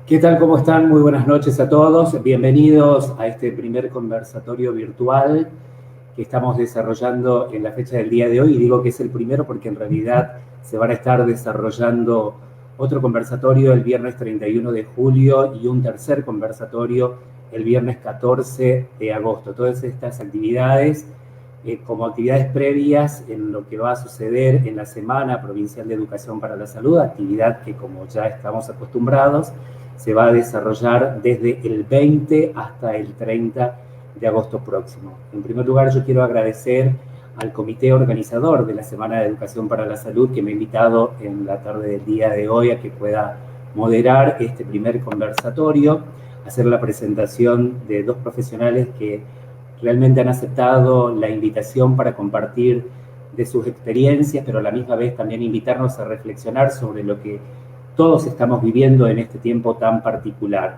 ¿Qué tal? ¿Cómo están? Muy buenas noches a todos. Bienvenidos a este primer conversatorio virtual que estamos desarrollando en la fecha del día de hoy. Y digo que es el primero porque en realidad se van a estar desarrollando otro conversatorio el viernes 31 de julio y un tercer conversatorio el viernes 14 de agosto. Todas estas actividades como actividades previas en lo que va a suceder en la Semana Provincial de Educación para la Salud, actividad que, como ya estamos acostumbrados, se va a desarrollar desde el 20 hasta el 30 de agosto próximo. En primer lugar, yo quiero agradecer al comité organizador de la Semana de Educación para la Salud que me ha invitado en la tarde del día de hoy a que pueda moderar este primer conversatorio, hacer la presentación de dos profesionales que realmente han aceptado la invitación para compartir de sus experiencias, pero a la misma vez también invitarnos a reflexionar sobre lo que todos estamos viviendo en este tiempo tan particular.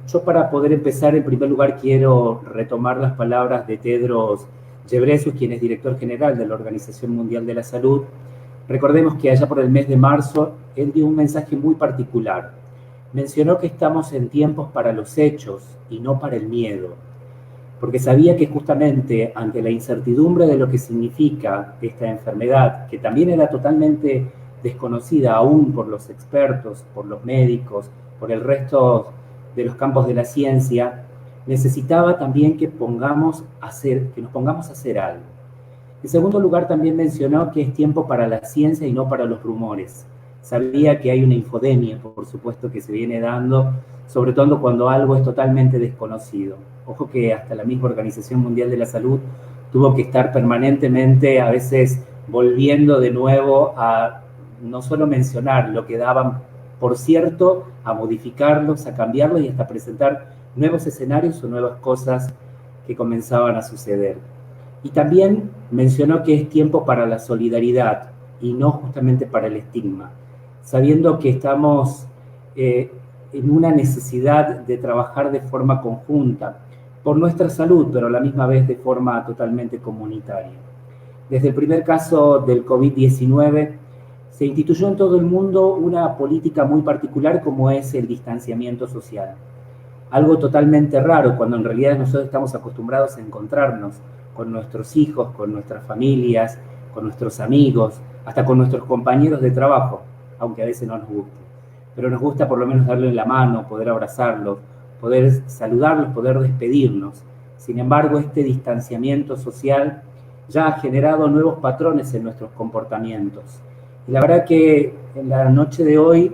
Yo para poder empezar, en primer lugar, quiero retomar las palabras de Tedros Ghebreyesus, quien es director general de la Organización Mundial de la Salud. Recordemos que allá por el mes de marzo, él dio un mensaje muy particular. Mencionó que estamos en tiempos para los hechos y no para el miedo, porque sabía que justamente ante la incertidumbre de lo que significa esta enfermedad, que también era totalmente desconocida aún por los expertos, por los médicos, por el resto de los campos de la ciencia, necesitaba también que nos pongamos a hacer algo. En segundo lugar, también mencionó que es tiempo para la ciencia y no para los rumores. Sabía que hay una infodemia, por supuesto, que se viene dando, sobre todo cuando algo es totalmente desconocido. Ojo que hasta la misma Organización Mundial de la Salud tuvo que estar permanentemente, a veces volviendo de nuevo a no solo mencionar lo que daban por cierto, a modificarlos, a cambiarlos y hasta presentar nuevos escenarios o nuevas cosas que comenzaban a suceder. Y también mencionó que es tiempo para la solidaridad y no justamente para el estigma, sabiendo que estamos en una necesidad de trabajar de forma conjunta por nuestra salud, pero a la misma vez de forma totalmente comunitaria. Desde el primer caso del COVID-19, se instituyó en todo el mundo una política muy particular como es el distanciamiento social. Algo totalmente raro cuando en realidad nosotros estamos acostumbrados a encontrarnos con nuestros hijos, con nuestras familias, con nuestros amigos, hasta con nuestros compañeros de trabajo, aunque a veces no nos guste. Pero nos gusta por lo menos darle la mano, poder abrazarlos, poder saludarlos, poder despedirnos. Sin embargo, este distanciamiento social ya ha generado nuevos patrones en nuestros comportamientos. Y la verdad que en la noche de hoy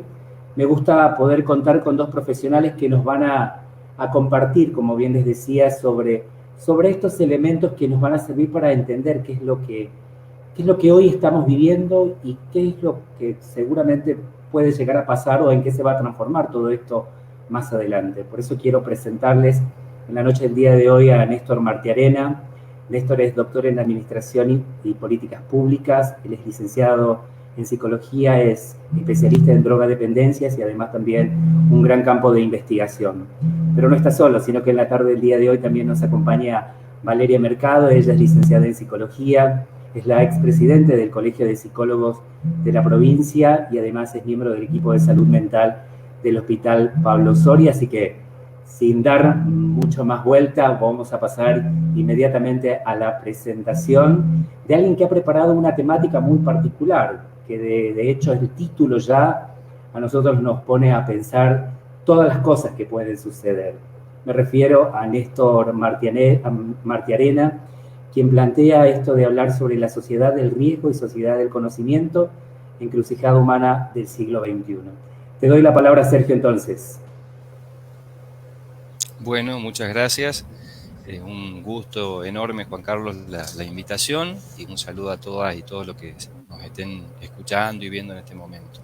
me gusta poder contar con dos profesionales que nos van a compartir, como bien les decía, sobre estos elementos que nos van a servir para entender qué es lo que hoy estamos viviendo y qué es lo que seguramente puede llegar a pasar o en qué se va a transformar todo esto más adelante. Por eso quiero presentarles en la noche del día de hoy a Néstor Martiarena. Néstor es doctor en Administración y Políticas Públicas, él es licenciado en Psicología, es especialista en drogadependencias y además también un gran campo de investigación. Pero no está solo, sino que en la tarde del día de hoy también nos acompaña Valeria Mercado, ella es licenciada en Psicología, es la expresidente del Colegio de Psicólogos de la provincia y además es miembro del equipo de salud mental del Hospital Pablo Soria, así que sin dar mucho más vuelta, vamos a pasar inmediatamente a la presentación de alguien que ha preparado una temática muy particular, que de hecho el título ya a nosotros nos pone a pensar todas las cosas que pueden suceder. Me refiero a Néstor Martiarena, quien plantea esto de hablar sobre la sociedad del riesgo y sociedad del conocimiento, encrucijada humana del siglo XXI. Te doy la palabra, Sergio, entonces. Bueno, muchas gracias. Un gusto enorme, Juan Carlos, la invitación y un saludo a todas y todos los que nos estén escuchando y viendo en este momento.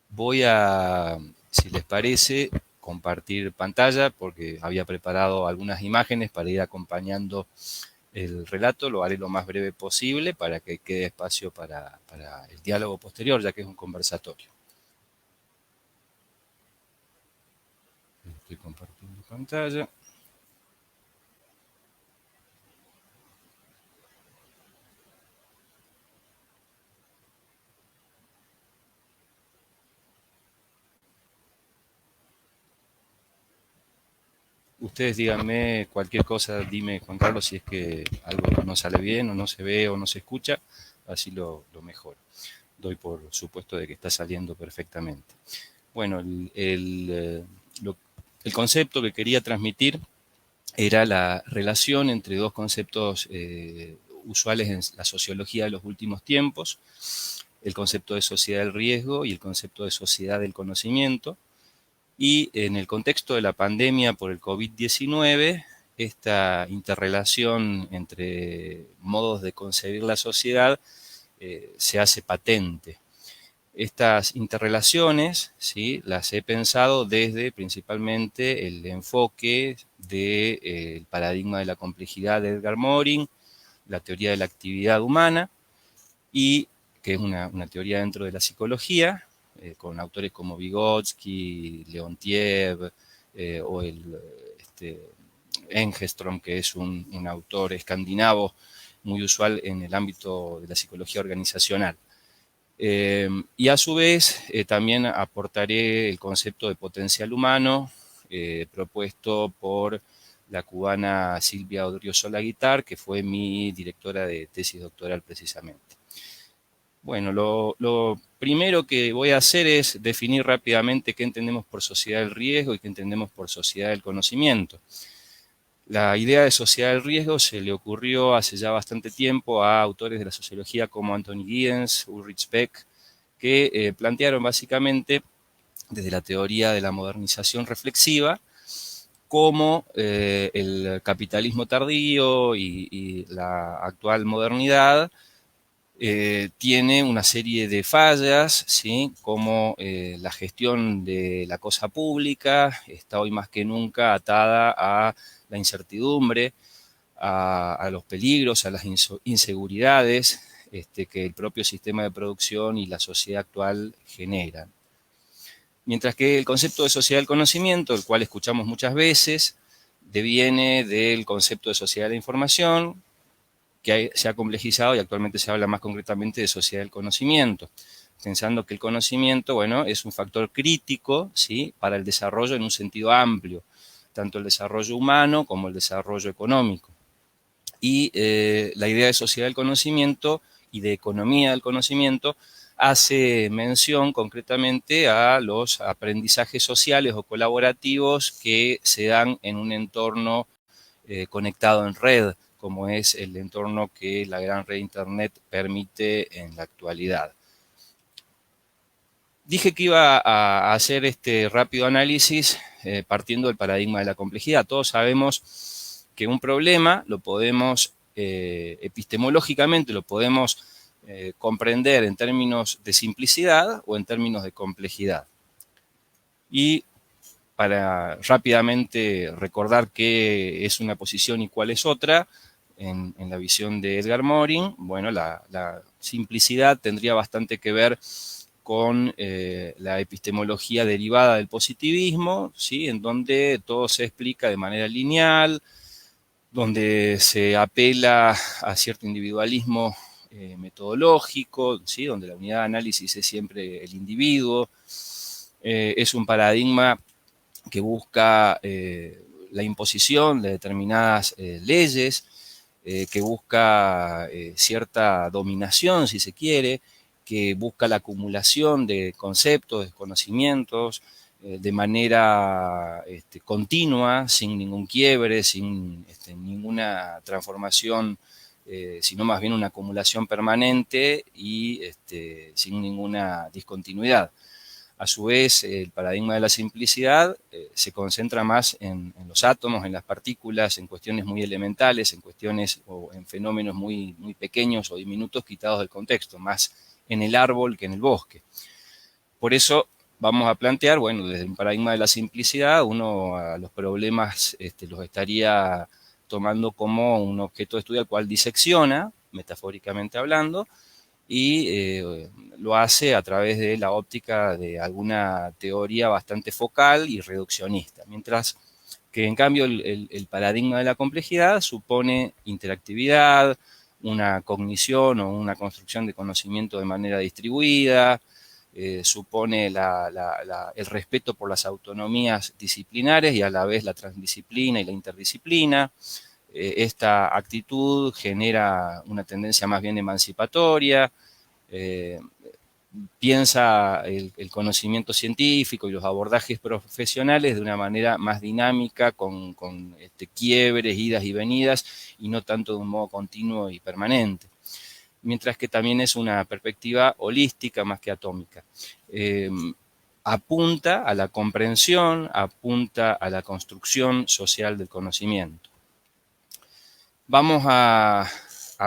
Voy a, si les parece, compartir pantalla porque había preparado algunas imágenes para ir acompañando el relato. Lo haré lo más breve posible para que quede espacio para el diálogo posterior, ya que es un conversatorio. Estoy compartiendo pantalla. ustedes díganme cualquier cosa, dime Juan Carlos si es que algo no sale bien o no se ve o no se escucha, así lo mejoro. Doy por supuesto de que está saliendo perfectamente. Bueno, el concepto que quería transmitir era la relación entre dos conceptos usuales en la sociología de los últimos tiempos, el concepto de sociedad del riesgo y el concepto de sociedad del conocimiento. Y en el contexto de la pandemia por el COVID-19, esta interrelación entre modos de concebir la sociedad se hace patente. Estas interrelaciones, ¿sí?, las he pensado desde principalmente el enfoque del paradigma de la complejidad de Edgar Morin, la teoría de la actividad humana, y que es una teoría dentro de la psicología, con autores como Vygotsky, Leontiev, o Engström, que es un autor escandinavo muy usual en el ámbito de la psicología organizacional. Y a su vez también aportaré el concepto de potencial humano propuesto por la cubana Silvia Odriozola Guitart, que fue mi directora de tesis doctoral precisamente. Bueno, lo primero que voy a hacer es definir rápidamente qué entendemos por sociedad del riesgo y qué entendemos por sociedad del conocimiento. La idea de sociedad del riesgo se le ocurrió hace ya bastante tiempo a autores de la sociología como Anthony Giddens, Ulrich Beck, que plantearon básicamente desde la teoría de la modernización reflexiva cómo el capitalismo tardío y la actual modernidad tiene una serie de fallas, ¿sí?, como la gestión de la cosa pública está hoy más que nunca atada a la incertidumbre, a los peligros, a las inseguridades que el propio sistema de producción y la sociedad actual generan. Mientras que el concepto de sociedad del conocimiento, el cual escuchamos muchas veces, deviene del concepto de sociedad de la información, que se ha complejizado y actualmente se habla más concretamente de sociedad del conocimiento, pensando que el conocimiento, bueno, es un factor crítico, ¿sí?, para el desarrollo en un sentido amplio, tanto el desarrollo humano como el desarrollo económico. Y la idea de sociedad del conocimiento y de economía del conocimiento hace mención concretamente a los aprendizajes sociales o colaborativos que se dan en un entorno conectado en red, como es el entorno que la gran red Internet permite en la actualidad. Dije que iba a hacer este rápido análisis partiendo del paradigma de la complejidad. Todos sabemos que un problema lo podemos, epistemológicamente, lo podemos comprender en términos de simplicidad o en términos de complejidad. Y para rápidamente recordar qué es una posición y cuál es otra, en la visión de Edgar Morin, bueno, la simplicidad tendría bastante que ver con la epistemología derivada del positivismo, ¿sí?, en donde todo se explica de manera lineal, donde se apela a cierto individualismo metodológico, ¿sí?, donde la unidad de análisis es siempre el individuo. Es un paradigma que busca la imposición de determinadas leyes, que busca cierta dominación, si se quiere, que busca la acumulación de conceptos, de conocimientos, de manera continua, sin ningún quiebre, sin ninguna transformación, sino más bien una acumulación permanente y sin ninguna discontinuidad. A su vez, el paradigma de la simplicidad se concentra más en los átomos, en las partículas, en cuestiones muy elementales, en cuestiones o en fenómenos muy, muy pequeños o diminutos quitados del contexto, más en el árbol que en el bosque. Por eso vamos a plantear, bueno, desde el paradigma de la simplicidad, uno a los problemas los estaría tomando como un objeto de estudio al cual disecciona, metafóricamente hablando, y lo hace a través de la óptica de alguna teoría bastante focal y reduccionista, mientras que en cambio el paradigma de la complejidad supone interactividad, una cognición o una construcción de conocimiento de manera distribuida, supone el respeto por las autonomías disciplinares y a la vez la transdisciplina y la interdisciplina. Esta actitud genera una tendencia más bien emancipatoria, piensa el conocimiento científico y los abordajes profesionales de una manera más dinámica, con quiebres, idas y venidas, y no tanto de un modo continuo y permanente. Mientras que también es una perspectiva holística más que atómica. Apunta a la comprensión, apunta a la construcción social del conocimiento. Vamos a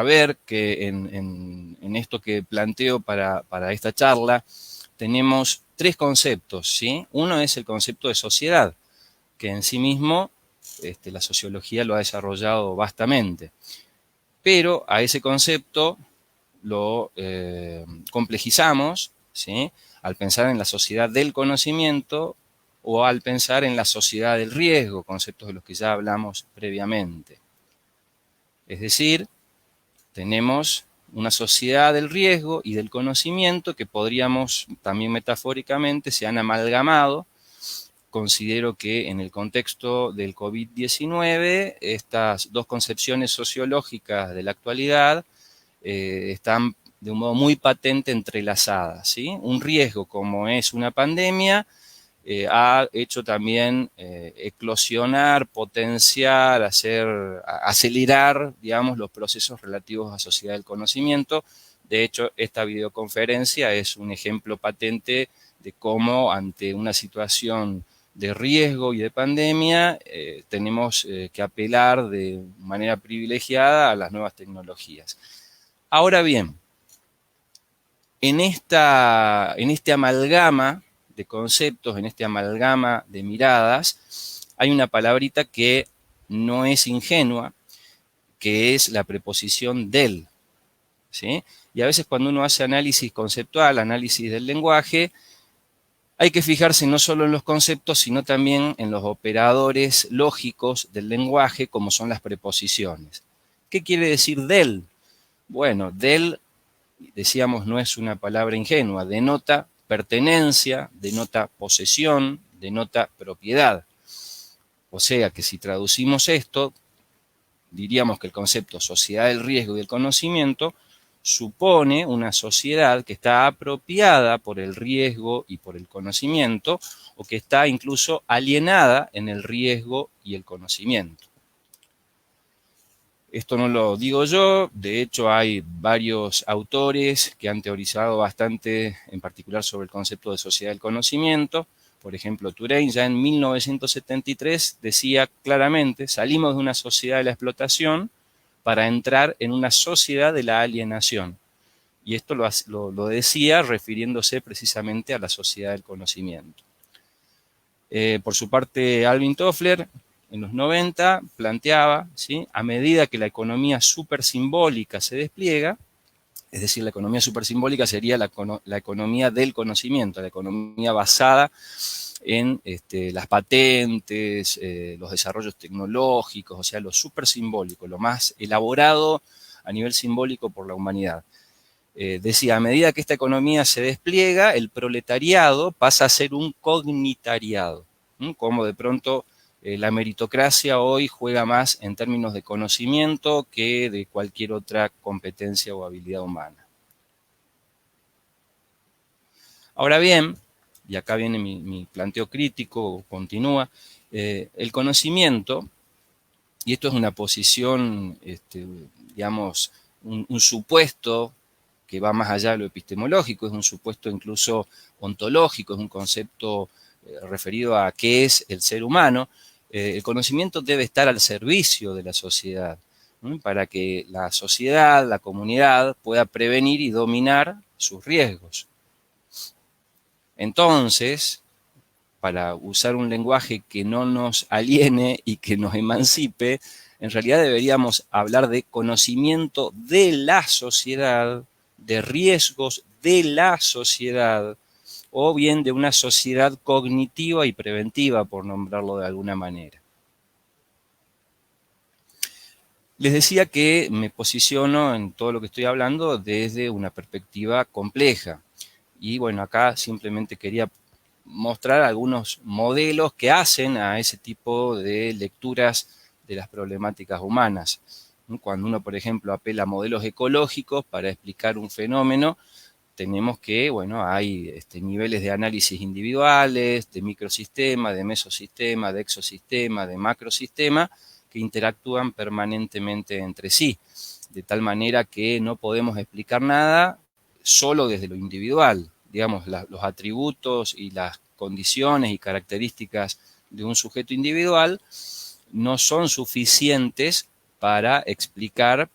ver que en esto que planteo para esta charla tenemos tres conceptos, ¿sí? Uno es el concepto de sociedad, que en sí mismo la sociología lo ha desarrollado vastamente, pero a ese concepto lo complejizamos, ¿sí?, al pensar en la sociedad del conocimiento o al pensar en la sociedad del riesgo, conceptos de los que ya hablamos previamente. Es decir, tenemos una sociedad del riesgo y del conocimiento que podríamos también metafóricamente se han amalgamado. Considero que en el contexto del COVID-19 estas dos concepciones sociológicas de la actualidad están de un modo muy patente entrelazadas, ¿sí? Un riesgo como es una pandemia ha hecho también eclosionar, potenciar, acelerar, digamos, los procesos relativos a sociedad del conocimiento. De hecho, esta videoconferencia es un ejemplo patente de cómo ante una situación de riesgo y de pandemia tenemos que apelar de manera privilegiada a las nuevas tecnologías. Ahora bien, en este amalgama de conceptos, en este amalgama de miradas, hay una palabrita que no es ingenua, que es la preposición del, ¿sí? Y a veces cuando uno hace análisis conceptual, análisis del lenguaje, hay que fijarse no solo en los conceptos, sino también en los operadores lógicos del lenguaje, como son las preposiciones. ¿Qué quiere decir del? Bueno, del, decíamos, no es una palabra ingenua, denota pertenencia, denota posesión, denota propiedad. O sea que si traducimos esto, diríamos que el concepto sociedad del riesgo y del conocimiento supone una sociedad que está apropiada por el riesgo y por el conocimiento, o que está incluso alienada en el riesgo y el conocimiento. Esto no lo digo yo, de hecho hay varios autores que han teorizado bastante, en particular sobre el concepto de sociedad del conocimiento. Por ejemplo, Touraine ya en 1973 decía claramente: salimos de una sociedad de la explotación para entrar en una sociedad de la alienación. Y esto lo decía refiriéndose precisamente a la sociedad del conocimiento. Por su parte, Alvin Toffler, en los 90, planteaba, ¿sí?, a medida que la economía supersimbólica se despliega, es decir, la economía supersimbólica sería la economía del conocimiento, la economía basada en las patentes, los desarrollos tecnológicos, o sea, lo supersimbólico, lo más elaborado a nivel simbólico por la humanidad. Decía, a medida que esta economía se despliega, el proletariado pasa a ser un cognitariado, como de pronto la meritocracia hoy juega más en términos de conocimiento que de cualquier otra competencia o habilidad humana. Ahora bien, y acá viene mi planteo crítico, continúa, el conocimiento, y esto es una posición, digamos, un supuesto que va más allá de lo epistemológico, es un supuesto incluso ontológico, es un concepto referido a qué es el ser humano. El conocimiento debe estar al servicio de la sociedad, para que la sociedad, la comunidad, pueda prevenir y dominar sus riesgos. Entonces, para usar un lenguaje que no nos aliene y que nos emancipe, en realidad deberíamos hablar de conocimiento de la sociedad, de riesgos de la sociedad, o bien de una sociedad cognitiva y preventiva, por nombrarlo de alguna manera. Les decía que me posiciono en todo lo que estoy hablando desde una perspectiva compleja. Y bueno, acá simplemente quería mostrar algunos modelos que hacen a ese tipo de lecturas de las problemáticas humanas. Cuando uno, por ejemplo, apela a modelos ecológicos para explicar un fenómeno, tenemos que, bueno, hay niveles de análisis individuales, de microsistema, de mesosistema, de exosistema, de macrosistema, que interactúan permanentemente entre sí, de tal manera que no podemos explicar nada solo desde lo individual. Digamos, los atributos y las condiciones y características de un sujeto individual no son suficientes para explicar,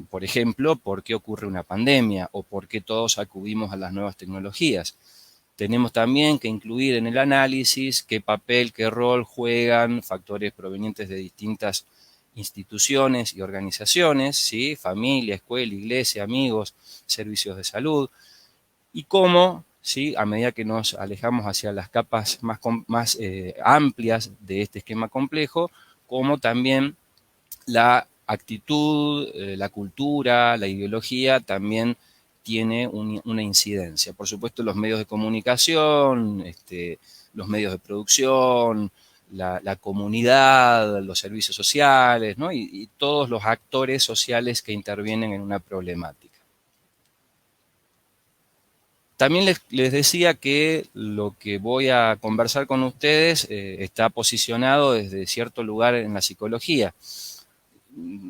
por ejemplo, por qué ocurre una pandemia o por qué todos acudimos a las nuevas tecnologías. Tenemos también que incluir en el análisis qué papel, qué rol juegan factores provenientes de distintas instituciones y organizaciones, ¿sí? Familia, escuela, iglesia, amigos, servicios de salud, y cómo, ¿sí? A medida que nos alejamos hacia las capas más amplias de este esquema complejo, cómo también la actitud, la cultura, la ideología también tiene una incidencia. Por supuesto, los medios de comunicación, los medios de producción, la comunidad, los servicios sociales, ¿no? Y todos los actores sociales que intervienen en una problemática. También les decía que lo que voy a conversar con ustedes está posicionado desde cierto lugar en la psicología.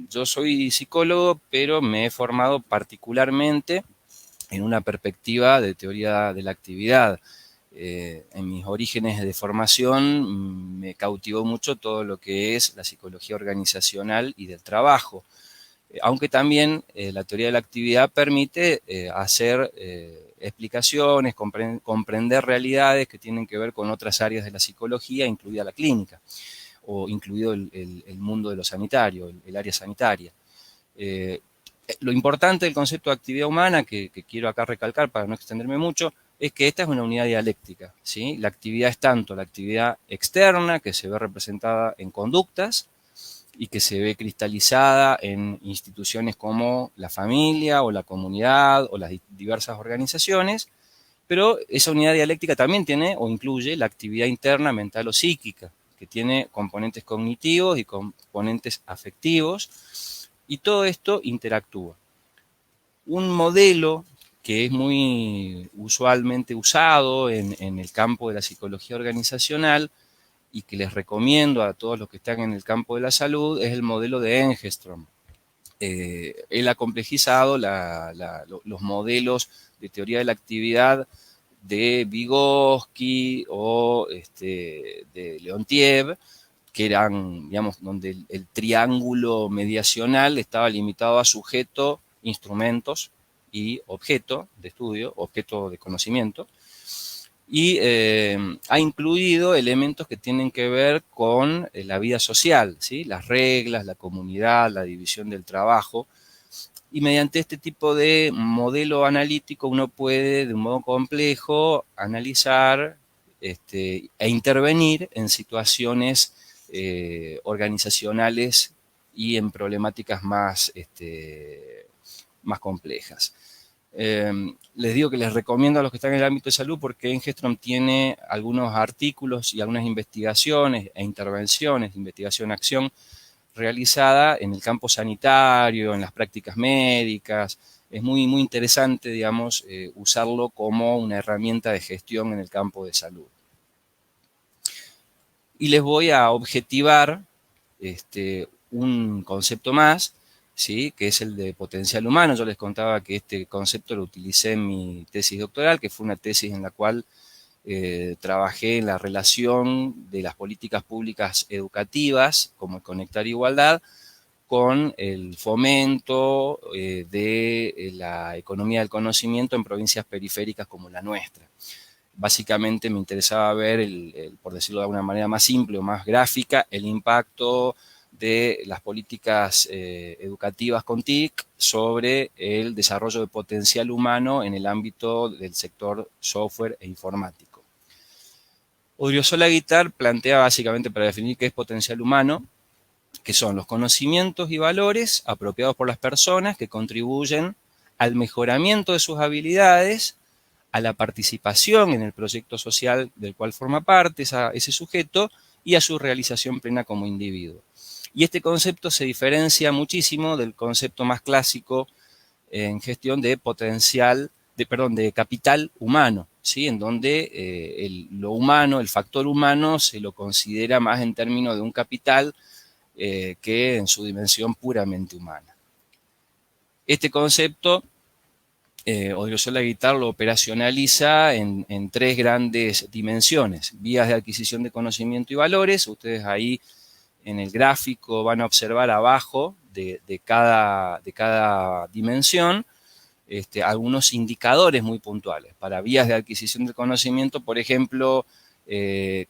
Yo soy psicólogo, pero me he formado particularmente en una perspectiva de teoría de la actividad. En mis orígenes de formación me cautivó mucho todo lo que es la psicología organizacional y del trabajo, aunque también la teoría de la actividad permite hacer explicaciones, comprender realidades que tienen que ver con otras áreas de la psicología, incluida la clínica, o incluido el mundo de lo sanitario, el área sanitaria. Lo importante del concepto de actividad humana, que quiero acá recalcar para no extenderme mucho, es que esta es una unidad dialéctica, ¿sí? La actividad es tanto la actividad externa, que se ve representada en conductas, y que se ve cristalizada en instituciones como la familia o la comunidad o las diversas organizaciones, pero esa unidad dialéctica también tiene o incluye la actividad interna mental o psíquica, que tiene componentes cognitivos y componentes afectivos, y todo esto interactúa. Un modelo que es muy usualmente usado en el campo de la psicología organizacional y que les recomiendo a todos los que están en el campo de la salud es el modelo de Engelstrom. Él ha complejizado los modelos de teoría de la actividad de Vygotsky o de Leontiev, que eran, digamos, donde el triángulo mediacional estaba limitado a sujeto, instrumentos y objeto de estudio, objeto de conocimiento, y ha incluido elementos que tienen que ver con la vida social, ¿sí? Las reglas, la comunidad, la división del trabajo, y mediante este tipo de modelo analítico uno puede, de un modo complejo, analizar e intervenir en situaciones organizacionales y en problemáticas más complejas. Les digo que les recomiendo a los que están en el ámbito de salud porque Engelstrom tiene algunos artículos y algunas investigaciones e intervenciones, investigación-acción, realizada en el campo sanitario, en las prácticas médicas. Es muy, muy interesante, digamos, usarlo como una herramienta de gestión en el campo de salud. Y les voy a objetivar un concepto más, ¿sí? Que es el de potencial humano. Yo les contaba que este concepto lo utilicé en mi tesis doctoral, que fue una tesis en la cual trabajé en la relación de las políticas públicas educativas, como Conectar Igualdad, con el fomento de la economía del conocimiento en provincias periféricas como la nuestra. Básicamente me interesaba ver, por decirlo de alguna manera más simple o más gráfica, el impacto de las políticas educativas con TIC sobre el desarrollo de potencial humano en el ámbito del sector software e informático. Odriozola Guitart plantea básicamente para definir qué es potencial humano, que son los conocimientos y valores apropiados por las personas que contribuyen al mejoramiento de sus habilidades, a la participación en el proyecto social del cual forma parte ese sujeto y a su realización plena como individuo. Y este concepto se diferencia muchísimo del concepto más clásico en gestión de de capital humano, ¿sí? En donde lo humano, el factor humano, se lo considera más en términos de un capital que en su dimensión puramente humana. Este concepto, Odriozola Guittard lo operacionaliza en tres grandes dimensiones: vías de adquisición de conocimiento y valores. Ustedes ahí en el gráfico van a observar abajo de cada dimensión algunos indicadores muy puntuales. Para vías de adquisición de conocimiento, por ejemplo,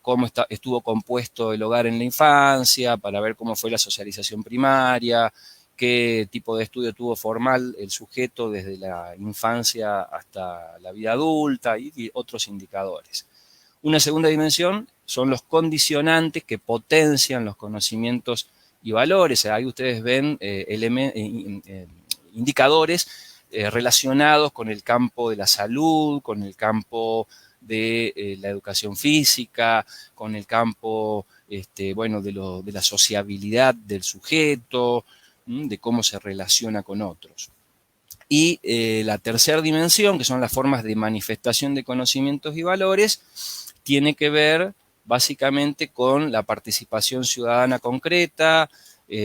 cómo estuvo compuesto el hogar en la infancia, para ver cómo fue la socialización primaria, qué tipo de estudio tuvo formal el sujeto desde la infancia hasta la vida adulta y otros indicadores. Una segunda dimensión son los condicionantes que potencian los conocimientos y valores. Ahí ustedes ven indicadores relacionados con el campo de la salud, con el campo de la educación física, con el campo de la sociabilidad del sujeto, de cómo se relaciona con otros. Y la tercera dimensión, que son las formas de manifestación de conocimientos y valores, tiene que ver básicamente con la participación ciudadana concreta,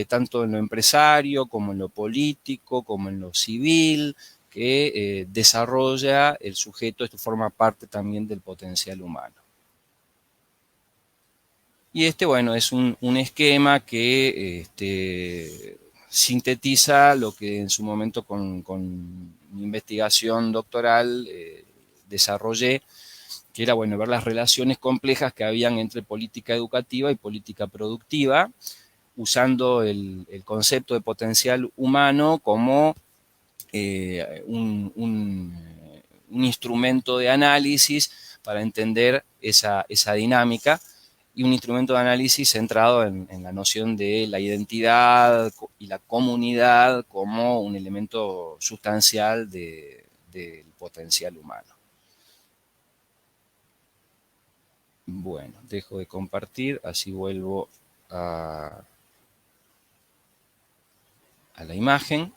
tanto en lo empresario, como en lo político, como en lo civil, que desarrolla el sujeto. Esto forma parte también del potencial humano. Y bueno, es un esquema que sintetiza lo que en su momento con mi investigación doctoral desarrollé, que era, bueno, ver las relaciones complejas que habían entre política educativa y política productiva, usando el concepto de potencial humano como un instrumento de análisis para entender esa dinámica, y un instrumento de análisis centrado en la noción de la identidad y la comunidad como un elemento sustancial del potencial humano. Bueno, dejo de compartir, así vuelvo a la imagen.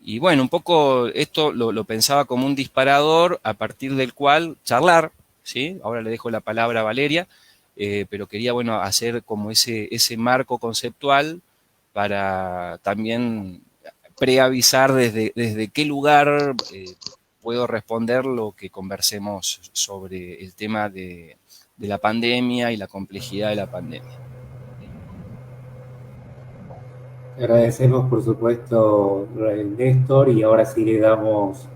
Y bueno, un poco esto lo pensaba como un disparador a partir del cual charlar, ¿sí? Ahora le dejo la palabra a Valeria, pero quería, bueno, hacer como ese marco conceptual para también preavisar desde qué lugar puedo responder lo que conversemos sobre el tema de la pandemia y la complejidad de la pandemia. Agradecemos, por supuesto, Néstor, y ahora sí le damos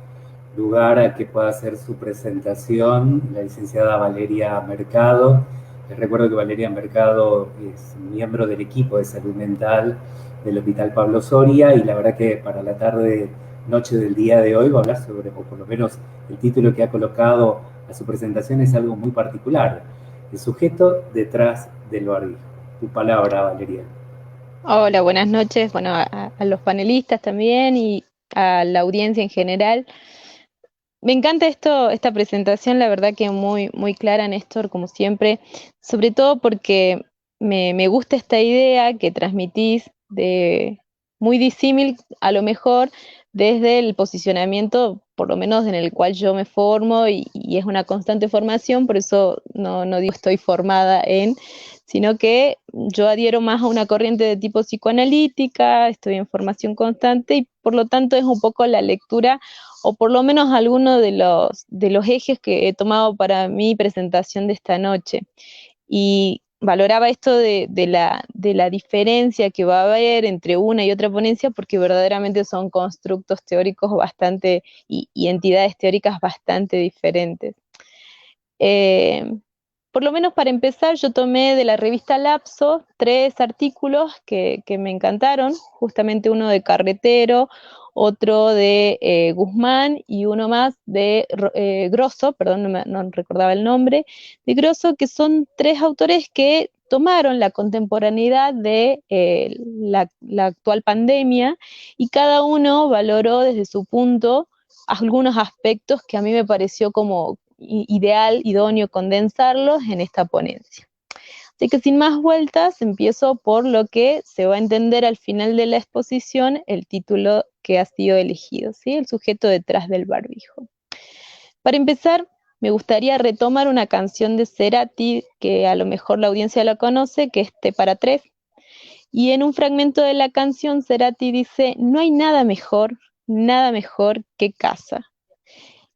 lugar a que pueda hacer su presentación la licenciada Valeria Mercado. Les recuerdo que Valeria Mercado es miembro del equipo de salud mental del Hospital Pablo Soria, y la verdad que para la noche del día de hoy va a hablar sobre, o por lo menos el título que ha colocado a su presentación es algo muy particular: el sujeto detrás del barbijo. Tu palabra, Valeria. Hola, buenas noches. Bueno, a los panelistas también y a la audiencia en general. Me encanta esta presentación, la verdad que muy, muy clara, Néstor, como siempre, sobre todo porque me gusta esta idea que transmitís de muy disímil, a lo mejor desde el posicionamiento, por lo menos en el cual yo me formo, y es una constante formación, por eso no digo estoy formada en, sino que yo adhiero más a una corriente de tipo psicoanalítica, estoy en formación constante y por lo tanto es un poco la lectura, o por lo menos alguno de los ejes que he tomado para mi presentación de esta noche. Y valoraba esto de la diferencia que va a haber entre una y otra ponencia, porque verdaderamente son constructos teóricos bastante y entidades teóricas bastante diferentes. Por lo menos para empezar, yo tomé de la revista Lapso 3 artículos que me encantaron, justamente uno de Carretero, otro de Guzmán y uno más de Grosso, perdón, no recordaba el nombre, de Grosso, que son 3 autores que tomaron la contemporaneidad de la actual pandemia, y cada uno valoró desde su punto algunos aspectos que a mí me pareció como ideal, idóneo condensarlos en esta ponencia. Así que sin más vueltas, empiezo por lo que se va a entender al final de la exposición, el título que ha sido elegido, ¿sí? El sujeto detrás del barbijo. Para empezar, me gustaría retomar una canción de Cerati, que a lo mejor la audiencia la conoce, que es Té para tres. Y en un fragmento de la canción, Cerati dice: no hay nada mejor que casa.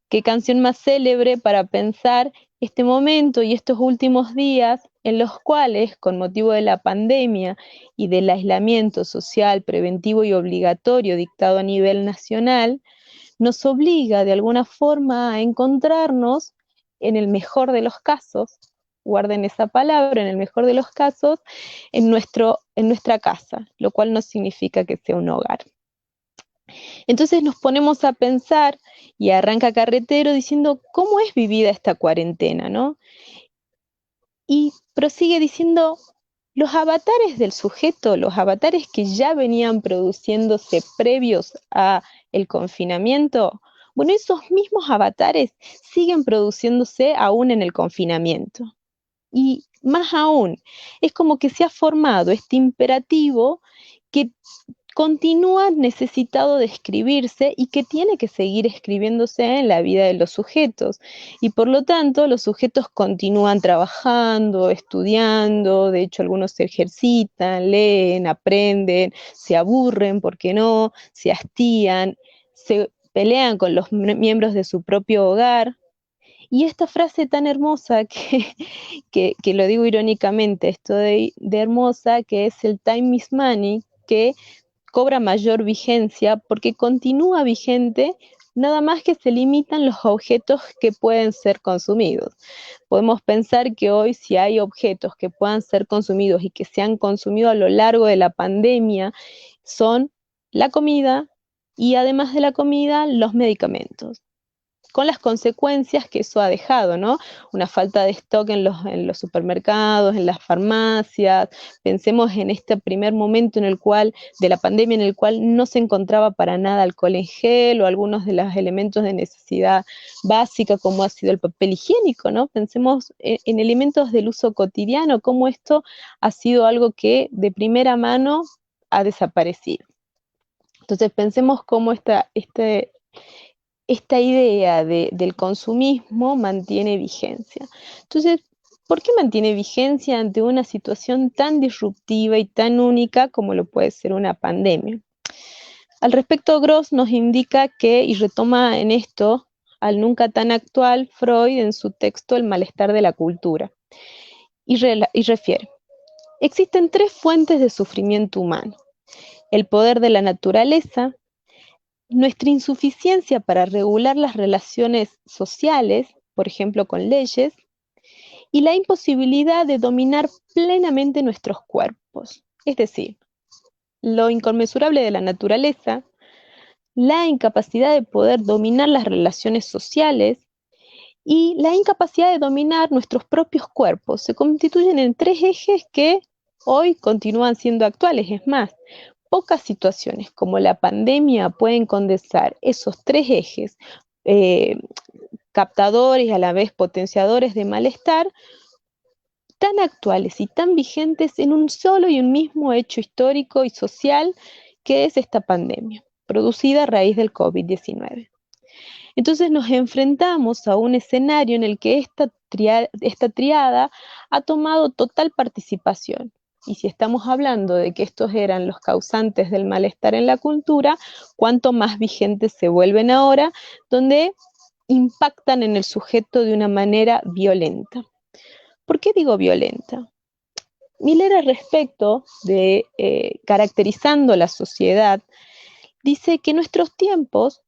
¿Qué canción más célebre para pensar este momento y estos últimos días en los cuales, con motivo de la pandemia y del aislamiento social preventivo y obligatorio dictado a nivel nacional, nos obliga de alguna forma a encontrarnos, en el mejor de los casos, guarden esa palabra, en el mejor de los casos, en nuestra casa, lo cual no significa que sea un hogar? Entonces nos ponemos a pensar y arranca Carretero diciendo cómo es vivida esta cuarentena, ¿no? Y prosigue diciendo: los avatares del sujeto, los avatares que ya venían produciéndose previos a el confinamiento, bueno, esos mismos avatares siguen produciéndose aún en el confinamiento. Y más aún, es como que se ha formado este imperativo que continúa necesitado de escribirse y que tiene que seguir escribiéndose en la vida de los sujetos. Y por lo tanto, los sujetos continúan trabajando, estudiando, de hecho algunos se ejercitan, leen, aprenden, se aburren, ¿por qué no? Se hastían, se pelean con los miembros de su propio hogar. Y esta frase tan hermosa que lo digo irónicamente, esto de hermosa, que es el time is money, que cobra mayor vigencia porque continúa vigente, nada más que se limitan los objetos que pueden ser consumidos. Podemos pensar que hoy, si hay objetos que puedan ser consumidos y que se han consumido a lo largo de la pandemia, son la comida y, además de la comida, los medicamentos, con las consecuencias que eso ha dejado, ¿no? Una falta de stock en los supermercados, en las farmacias. Pensemos en este primer momento de la pandemia, en el cual no se encontraba para nada alcohol en gel o algunos de los elementos de necesidad básica, como ha sido el papel higiénico, ¿no? Pensemos en elementos del uso cotidiano, cómo esto ha sido algo que de primera mano ha desaparecido. Entonces pensemos cómo esta idea del consumismo mantiene vigencia. Entonces, ¿por qué mantiene vigencia ante una situación tan disruptiva y tan única como lo puede ser una pandemia? Al respecto, Gross nos indica que, y retoma en esto al nunca tan actual Freud en su texto El malestar de la cultura, y refiere: existen tres fuentes de sufrimiento humano: el poder de la naturaleza, nuestra insuficiencia para regular las relaciones sociales, por ejemplo con leyes, y la imposibilidad de dominar plenamente nuestros cuerpos. Es decir, lo inconmensurable de la naturaleza, la incapacidad de poder dominar las relaciones sociales y la incapacidad de dominar nuestros propios cuerpos. Se constituyen en tres ejes que hoy continúan siendo actuales. Es más, pocas situaciones como la pandemia pueden condensar esos tres ejes, captadores y a la vez potenciadores de malestar, tan actuales y tan vigentes en un solo y un mismo hecho histórico y social, que es esta pandemia, producida a raíz del COVID-19. Entonces nos enfrentamos a un escenario en el que esta triada ha tomado total participación. Y si estamos hablando de que estos eran los causantes del malestar en la cultura, cuánto más vigentes se vuelven ahora, donde impactan en el sujeto de una manera violenta. ¿Por qué digo violenta? Miller, al respecto de caracterizando la sociedad, dice que nuestros tiempos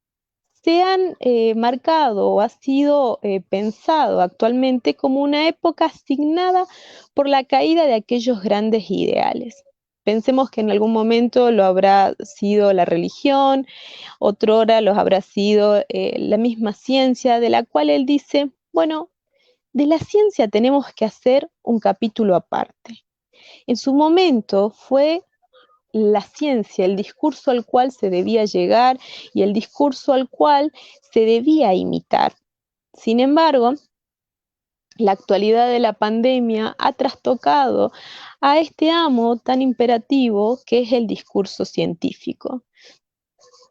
se han marcado o ha sido pensado actualmente como una época asignada por la caída de aquellos grandes ideales. Pensemos que en algún momento lo habrá sido la religión, otrora lo habrá sido la misma ciencia, de la cual él dice, bueno, de la ciencia tenemos que hacer un capítulo aparte. En su momento fue la ciencia, el discurso al cual se debía llegar y el discurso al cual se debía imitar. Sin embargo, la actualidad de la pandemia ha trastocado a este amo tan imperativo que es el discurso científico.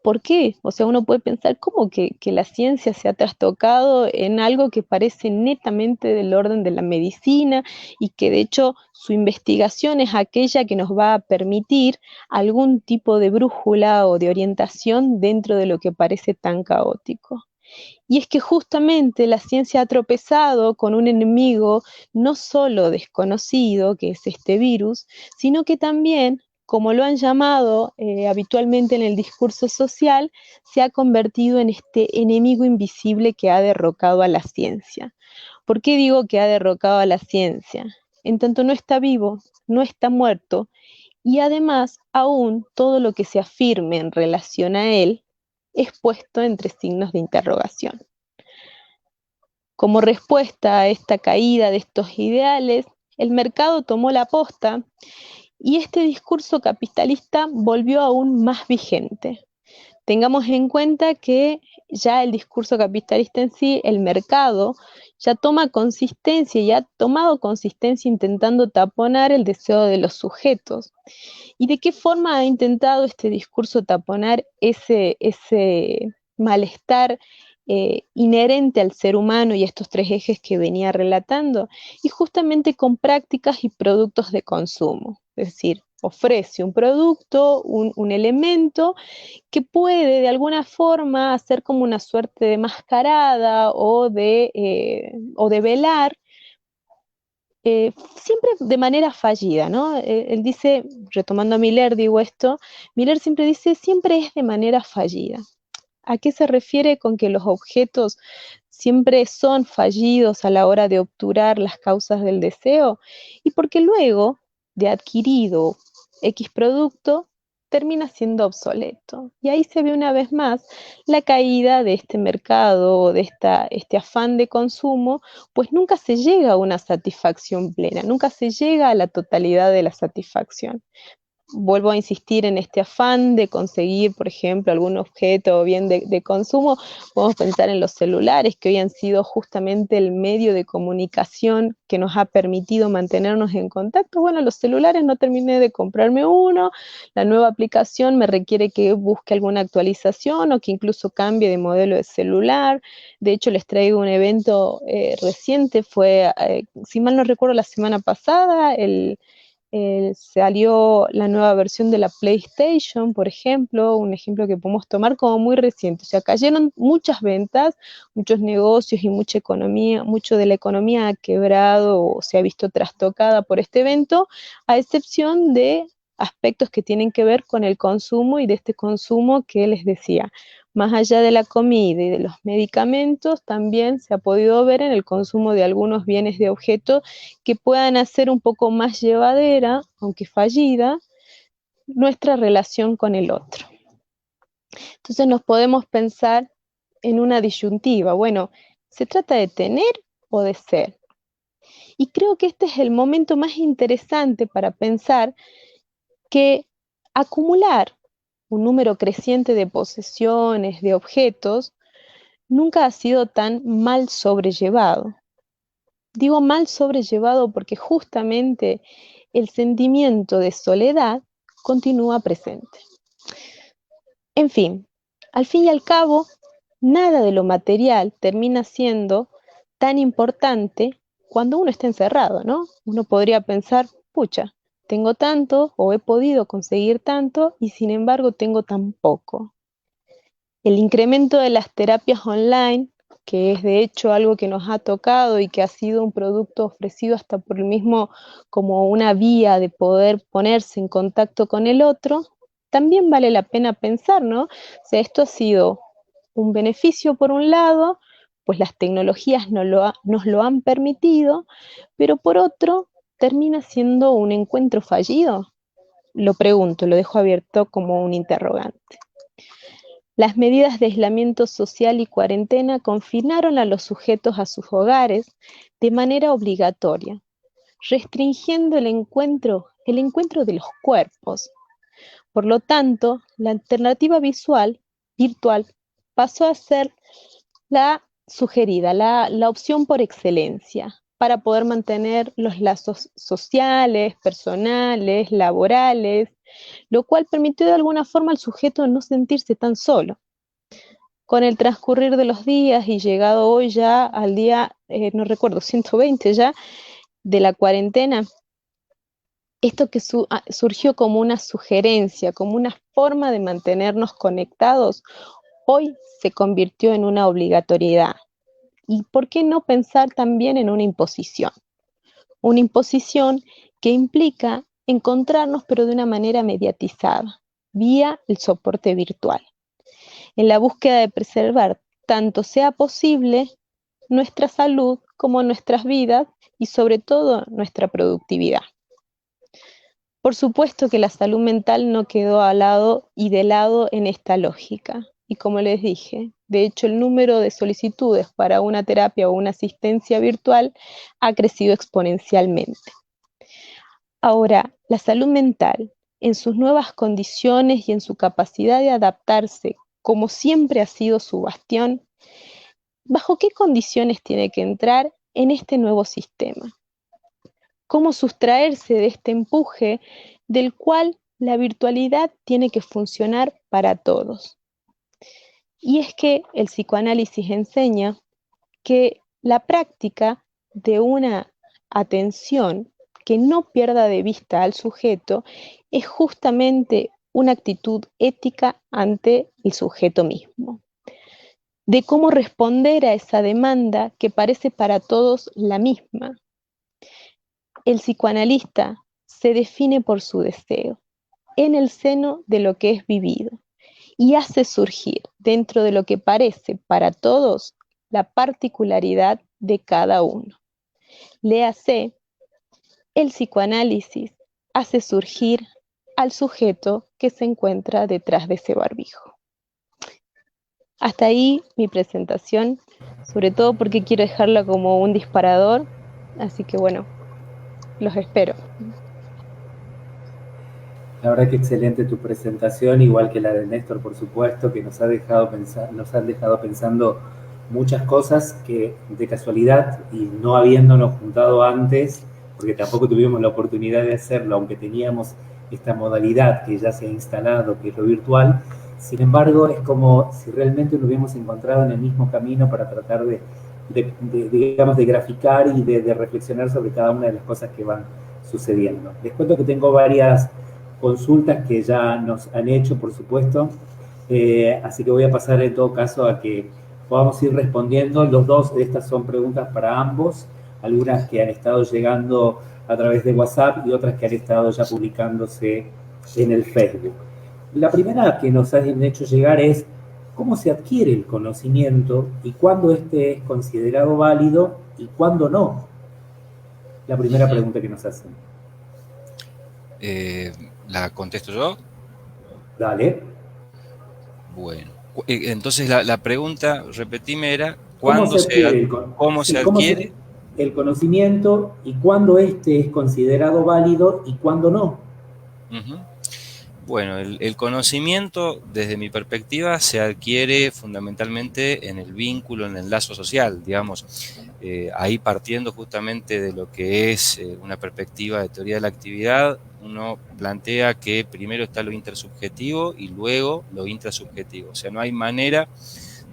¿Por qué? O sea, uno puede pensar cómo que la ciencia se ha trastocado en algo que parece netamente del orden de la medicina y que de hecho su investigación es aquella que nos va a permitir algún tipo de brújula o de orientación dentro de lo que parece tan caótico. Y es que justamente la ciencia ha tropezado con un enemigo no solo desconocido, que es este virus, sino que también, como lo han llamado habitualmente en el discurso social, se ha convertido en este enemigo invisible que ha derrocado a la ciencia. ¿Por qué digo que ha derrocado a la ciencia? En tanto no está vivo, no está muerto, y además aún todo lo que se afirme en relación a él es puesto entre signos de interrogación. Como respuesta a esta caída de estos ideales, el mercado tomó la posta y este discurso capitalista volvió aún más vigente. Tengamos en cuenta que ya el discurso capitalista en sí, el mercado, ya toma consistencia y ha tomado consistencia intentando taponar el deseo de los sujetos. ¿Y de qué forma ha intentado este discurso taponar ese malestar inherente al ser humano y estos tres ejes que venía relatando? Y justamente con prácticas y productos de consumo. Es decir, ofrece un producto, un elemento que puede de alguna forma hacer como una suerte de mascarada o de velar siempre de manera fallida, ¿no? Él dice, retomando a Miller, digo esto, Miller siempre dice, siempre es de manera fallida. ¿A qué se refiere con que los objetos siempre son fallidos a la hora de obturar las causas del deseo? Y porque luego de adquirido X producto, termina siendo obsoleto. Y ahí se ve una vez más la caída de este mercado, de este afán de consumo, pues nunca se llega a una satisfacción plena, nunca se llega a la totalidad de la satisfacción. Vuelvo a insistir en este afán de conseguir, por ejemplo, algún objeto o bien de consumo. Podemos pensar en los celulares, que hoy han sido justamente el medio de comunicación que nos ha permitido mantenernos en contacto. Bueno, los celulares no terminé de comprarme uno, la nueva aplicación me requiere que busque alguna actualización o que incluso cambie de modelo de celular. De hecho, les traigo un evento reciente, fue, si mal no recuerdo, la semana pasada, salió la nueva versión de la PlayStation, por ejemplo, un ejemplo que podemos tomar como muy reciente. O sea, cayeron muchas ventas, muchos negocios y mucha economía, mucho de la economía ha quebrado o se ha visto trastocada por este evento, a excepción de aspectos que tienen que ver con el consumo y de este consumo que les decía. Más allá de la comida y de los medicamentos, también se ha podido ver en el consumo de algunos bienes de objeto que puedan hacer un poco más llevadera, aunque fallida, nuestra relación con el otro. Entonces nos podemos pensar en una disyuntiva. Bueno, ¿se trata de tener o de ser? Y creo que este es el momento más interesante para pensar que acumular un número creciente de posesiones, de objetos, nunca ha sido tan mal sobrellevado. Digo mal sobrellevado porque justamente el sentimiento de soledad continúa presente. En fin, al fin y al cabo, nada de lo material termina siendo tan importante cuando uno está encerrado, ¿no? Uno podría pensar, pucha, tengo tanto o he podido conseguir tanto y sin embargo tengo tan poco. El incremento de las terapias online, que es de hecho algo que nos ha tocado y que ha sido un producto ofrecido hasta por el mismo como una vía de poder ponerse en contacto con el otro, también vale la pena pensar, ¿no? O sea, esto ha sido un beneficio por un lado, pues las tecnologías nos lo han permitido, pero por otro termina siendo un encuentro fallido. Lo pregunto, lo dejo abierto como un interrogante. Las medidas de aislamiento social y cuarentena confinaron a los sujetos a sus hogares de manera obligatoria, restringiendo el encuentro de los cuerpos. Por lo tanto, la alternativa virtual pasó a ser la sugerida, la opción por excelencia para poder mantener los lazos sociales, personales, laborales, lo cual permitió de alguna forma al sujeto no sentirse tan solo. Con el transcurrir de los días y llegado hoy ya al día, no recuerdo, 120 ya, de la cuarentena, esto que surgió como una sugerencia, como una forma de mantenernos conectados, hoy se convirtió en una obligatoriedad. ¿Y por qué no pensar también en una imposición? Una imposición que implica encontrarnos pero de una manera mediatizada, vía el soporte virtual, en la búsqueda de preservar tanto sea posible nuestra salud como nuestras vidas y sobre todo nuestra productividad. Por supuesto que la salud mental no quedó al lado y de lado en esta lógica. Y como les dije, de hecho el número de solicitudes para una terapia o una asistencia virtual ha crecido exponencialmente. Ahora, la salud mental, en sus nuevas condiciones y en su capacidad de adaptarse, como siempre ha sido su bastión, ¿bajo qué condiciones tiene que entrar en este nuevo sistema? ¿Cómo sustraerse de este empuje del cual la virtualidad tiene que funcionar para todos? Y es que el psicoanálisis enseña que la práctica de una atención que no pierda de vista al sujeto es justamente una actitud ética ante el sujeto mismo, de cómo responder a esa demanda que parece para todos la misma. El psicoanalista se define por su deseo, en el seno de lo que es vivido, y hace surgir dentro de lo que parece para todos la particularidad de cada uno. Léase, el psicoanálisis hace surgir al sujeto que se encuentra detrás de ese barbijo. Hasta ahí mi presentación, sobre todo porque quiero dejarla como un disparador, así que bueno, los espero. La verdad que excelente tu presentación, igual que la de Néstor, por supuesto, que nos han dejado pensando muchas cosas que de casualidad y no habiéndonos juntado antes, porque tampoco tuvimos la oportunidad de hacerlo, aunque teníamos esta modalidad que ya se ha instalado, que es lo virtual. Sin embargo, es como si realmente nos hubiéramos encontrado en el mismo camino para tratar digamos, de graficar y de reflexionar sobre cada una de las cosas que van sucediendo. Les cuento que tengo varias consultas que ya nos han hecho, por supuesto, así que voy a pasar en todo caso a que podamos ir respondiendo. Los dos, estas son preguntas para ambos, algunas que han estado llegando a través de WhatsApp y otras que han estado ya publicándose en el Facebook. La primera que nos han hecho llegar es cómo se adquiere el conocimiento y cuándo este es considerado válido y cuándo no. La primera pregunta que nos hacen. ¿La contesto yo? Dale. Bueno, entonces la pregunta, repetime, era ¿cuándo ¿Cómo se adquiere? El conocimiento y cuándo este es considerado válido y cuándo no? Uh-huh. Bueno, el conocimiento, desde mi perspectiva, se adquiere fundamentalmente en el vínculo, en el lazo social, digamos, ahí partiendo justamente de lo que es una perspectiva de teoría de la actividad, uno plantea que primero está lo intersubjetivo y luego lo intrasubjetivo, o sea, no hay manera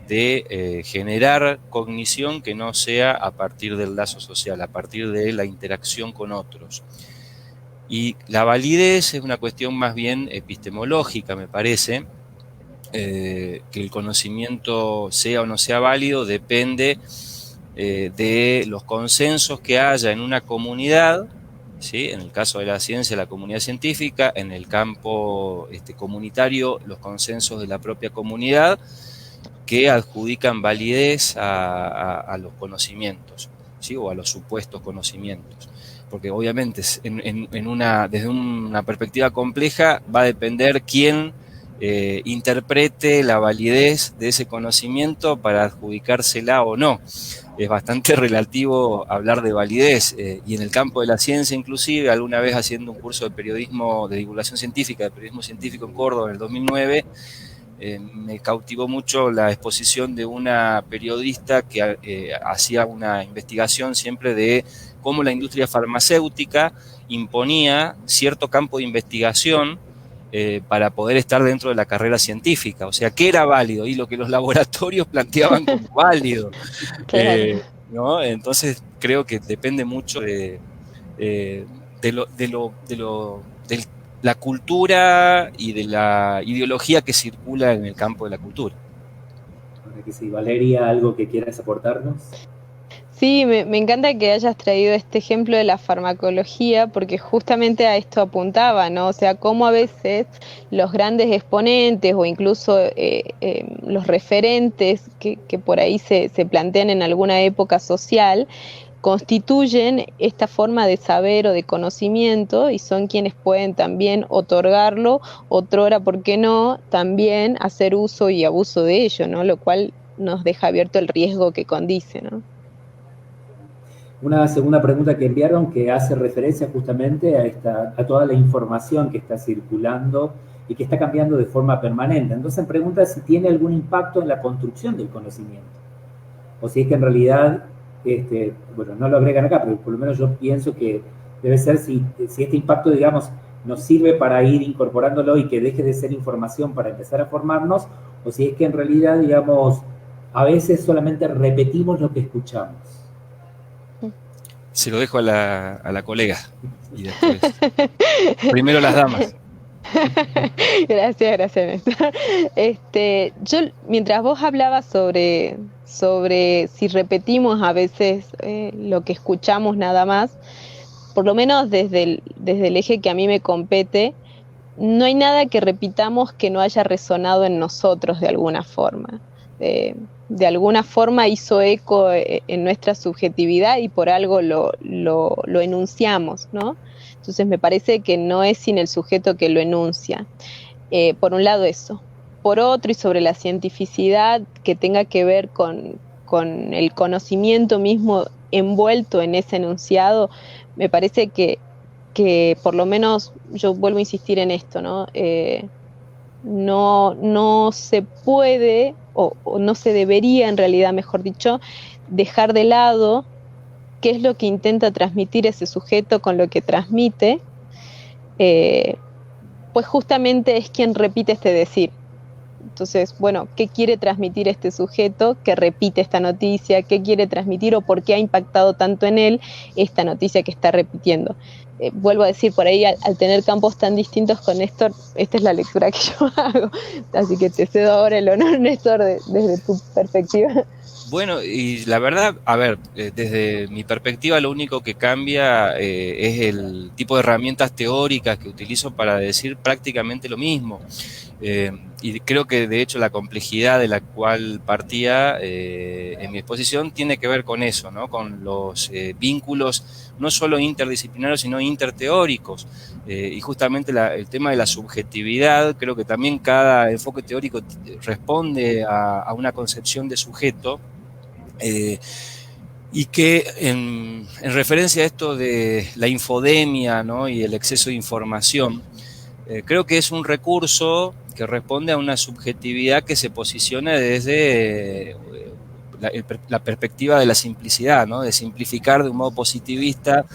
de generar cognición que no sea a partir del lazo social, a partir de la interacción con otros. Y la validez es una cuestión más bien epistemológica, me parece, que el conocimiento sea o no sea válido depende de los consensos que haya en una comunidad, ¿sí? En el caso de la ciencia, la comunidad científica, en el campo comunitario, los consensos de la propia comunidad que adjudican validez a los conocimientos, ¿sí? O a los supuestos conocimientos. Porque obviamente desde una perspectiva compleja va a depender quién interprete la validez de ese conocimiento para adjudicársela o no. Es bastante relativo hablar de validez, y en el campo de la ciencia inclusive, alguna vez haciendo un curso de periodismo, de divulgación científica, de periodismo científico en Córdoba en el 2009, me cautivó mucho la exposición de una periodista que hacía una investigación siempre de cómo la industria farmacéutica imponía cierto campo de investigación para poder estar dentro de la carrera científica. O sea, ¿qué era válido? Y lo que los laboratorios planteaban como válido. Claro. ¿No? Entonces, creo que depende mucho de la cultura y de la ideología que circula en el campo de la cultura. Ahora que sí, Valeria, ¿algo que quieras aportarnos? Sí, me encanta que hayas traído este ejemplo de la farmacología, porque justamente a esto apuntaba, ¿no? O sea, cómo a veces los grandes exponentes o incluso los referentes que por ahí se plantean en alguna época social, constituyen esta forma de saber o de conocimiento y son quienes pueden también otorgarlo, otrora, ¿por qué no?, también hacer uso y abuso de ello, ¿no? Lo cual nos deja abierto el riesgo que condice, ¿no? Una segunda pregunta que enviaron que hace referencia justamente a toda la información que está circulando y que está cambiando de forma permanente. Entonces pregunta si tiene algún impacto en la construcción del conocimiento. O si es que en realidad, bueno, no lo agregan acá, pero por lo menos yo pienso que debe ser si este impacto, digamos, nos sirve para ir incorporándolo y que deje de ser información para empezar a formarnos, o si es que en realidad, digamos, a veces solamente repetimos lo que escuchamos. Se lo dejo a la colega. Y después, primero las damas. Gracias, Néstor. Yo, mientras vos hablabas sobre si repetimos a veces lo que escuchamos nada más, por lo menos desde el eje que a mí me compete, no hay nada que repitamos que no haya resonado en nosotros de alguna forma. De alguna forma hizo eco en nuestra subjetividad y por algo lo enunciamos, ¿no? Entonces me parece que no es sin el sujeto que lo enuncia. Por un lado eso. Por otro, y sobre la cientificidad que tenga que ver con el conocimiento mismo envuelto en ese enunciado, me parece que por lo menos, yo vuelvo a insistir en esto, ¿no? No se puede, o no se debería en realidad, mejor dicho, dejar de lado qué es lo que intenta transmitir ese sujeto con lo que transmite, pues justamente es quien repite este decir. Entonces, bueno, ¿qué quiere transmitir este sujeto que repite esta noticia? ¿Qué quiere transmitir o por qué ha impactado tanto en él esta noticia que está repitiendo? Vuelvo a decir, por ahí al tener campos tan distintos con Néstor, esta es la lectura que yo hago. Así que te cedo ahora el honor, Néstor, desde tu perspectiva. Bueno, y la verdad, a ver, desde mi perspectiva lo único que cambia es el tipo de herramientas teóricas que utilizo para decir prácticamente lo mismo. Y creo que de hecho la complejidad de la cual partía en mi exposición tiene que ver con eso, ¿no? Con los vínculos no solo interdisciplinarios, sino interteóricos. Y justamente el tema de la subjetividad, creo que también cada enfoque teórico responde a una concepción de sujeto. Y que en referencia a esto de la infodemia, ¿no?, y el exceso de información, creo que es un recurso que responde a una subjetividad que se posiciona desde la perspectiva de la simplicidad, ¿no?, de simplificar de un modo positivista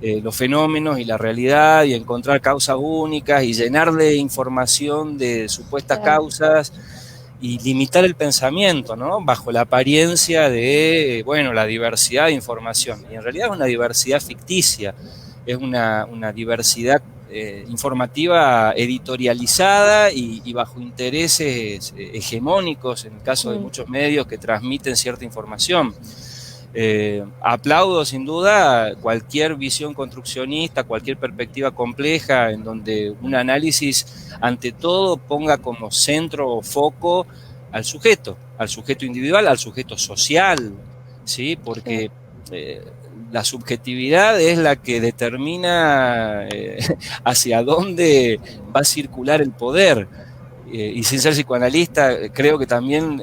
los fenómenos y la realidad y encontrar causas únicas y llenar de información de supuestas causas y limitar el pensamiento, ¿no?, bajo la apariencia de, bueno, la diversidad de información. Y en realidad es una diversidad ficticia, es una diversidad informativa editorializada y bajo intereses hegemónicos, en el caso de muchos medios que transmiten cierta información. Aplaudo sin duda cualquier visión construccionista, cualquier perspectiva compleja en donde un análisis ante todo ponga como centro o foco al sujeto individual, al sujeto social, ¿sí? Porque la subjetividad es la que determina hacia dónde va a circular el poder. y sin ser psicoanalista, creo que también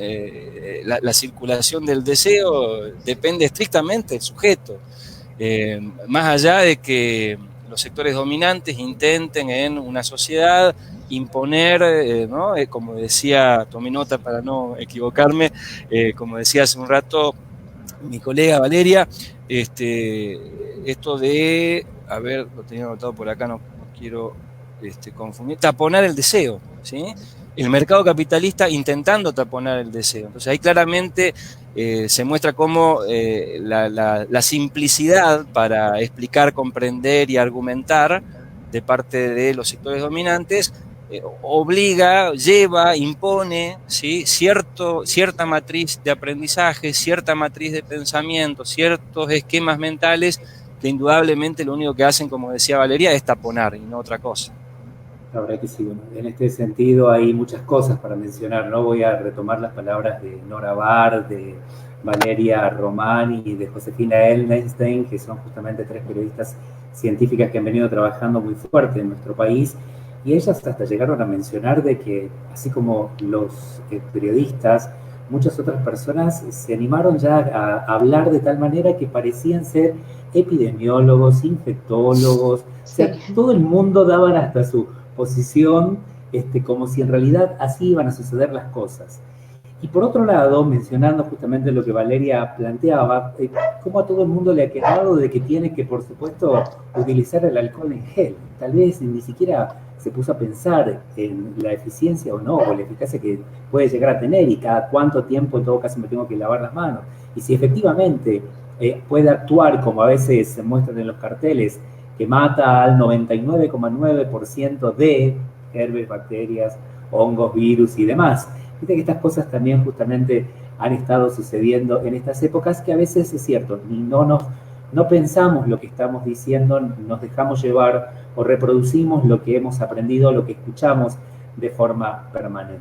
la circulación del deseo depende estrictamente del sujeto. Más allá de que los sectores dominantes intenten en una sociedad imponer, ¿no? Como decía, tomé nota para no equivocarme, como decía hace un rato mi colega Valeria, esto de, a ver, lo tenía anotado por acá, no quiero confundir, taponar el deseo, ¿sí? El mercado capitalista intentando taponar el deseo. Entonces ahí claramente se muestra cómo la simplicidad para explicar, comprender y argumentar de parte de los sectores dominantes obliga, lleva, impone, ¿sí? Cierta matriz de aprendizaje, cierta matriz de pensamiento, ciertos esquemas mentales que indudablemente lo único que hacen, como decía Valeria, es taponar y no otra cosa. La verdad que sí, bueno, en este sentido hay muchas cosas para mencionar, ¿no? Voy a retomar las palabras de Nora Barr, de Valeria Román y de Josefina Ellenstein, que son justamente 3 periodistas científicas que han venido trabajando muy fuerte en nuestro país, y ellas hasta llegaron a mencionar de que, así como los periodistas, muchas otras personas se animaron ya a hablar de tal manera que parecían ser epidemiólogos, infectólogos, o sea, todo el mundo daban hasta su posición, como si en realidad así iban a suceder las cosas. Y por otro lado, mencionando justamente lo que Valeria planteaba, cómo a todo el mundo le ha quedado de que tiene que, por supuesto, utilizar el alcohol en gel. Tal vez ni siquiera se puso a pensar en la eficiencia o no, o la eficacia que puede llegar a tener y cada cuánto tiempo en todo caso me tengo que lavar las manos. Y si efectivamente puede actuar como a veces se muestran en los carteles, que mata al 99,9% de gérmenes, bacterias, hongos, virus y demás. Viste que estas cosas también justamente han estado sucediendo en estas épocas que a veces es cierto, no pensamos lo que estamos diciendo, nos dejamos llevar o reproducimos lo que hemos aprendido, lo que escuchamos de forma permanente.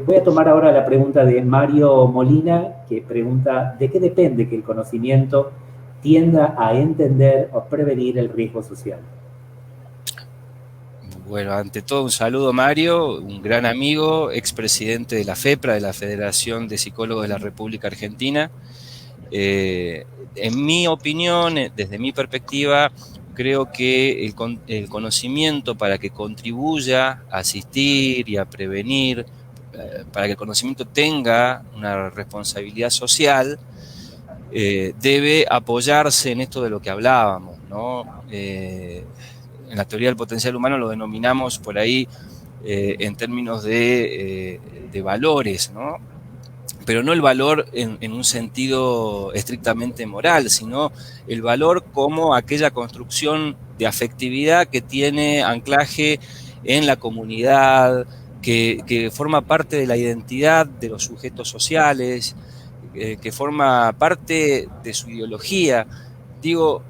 Voy a tomar ahora la pregunta de Mario Molina, que pregunta, ¿de qué depende que el conocimiento tienda a entender o prevenir el riesgo social? Bueno, ante todo un saludo, Mario, un gran amigo, expresidente de la FEPRA, de la Federación de Psicólogos de la República Argentina. En mi opinión, desde mi perspectiva, creo que el conocimiento, para que contribuya a asistir y a prevenir, para que el conocimiento tenga una responsabilidad social, debe apoyarse en esto de lo que hablábamos, ¿no? En la teoría del potencial humano lo denominamos por ahí en términos de valores, ¿no? Pero no el valor en un sentido estrictamente moral, sino el valor como aquella construcción de afectividad que tiene anclaje en la comunidad, que forma parte de la identidad de los sujetos sociales, que forma parte de su ideología. Digo,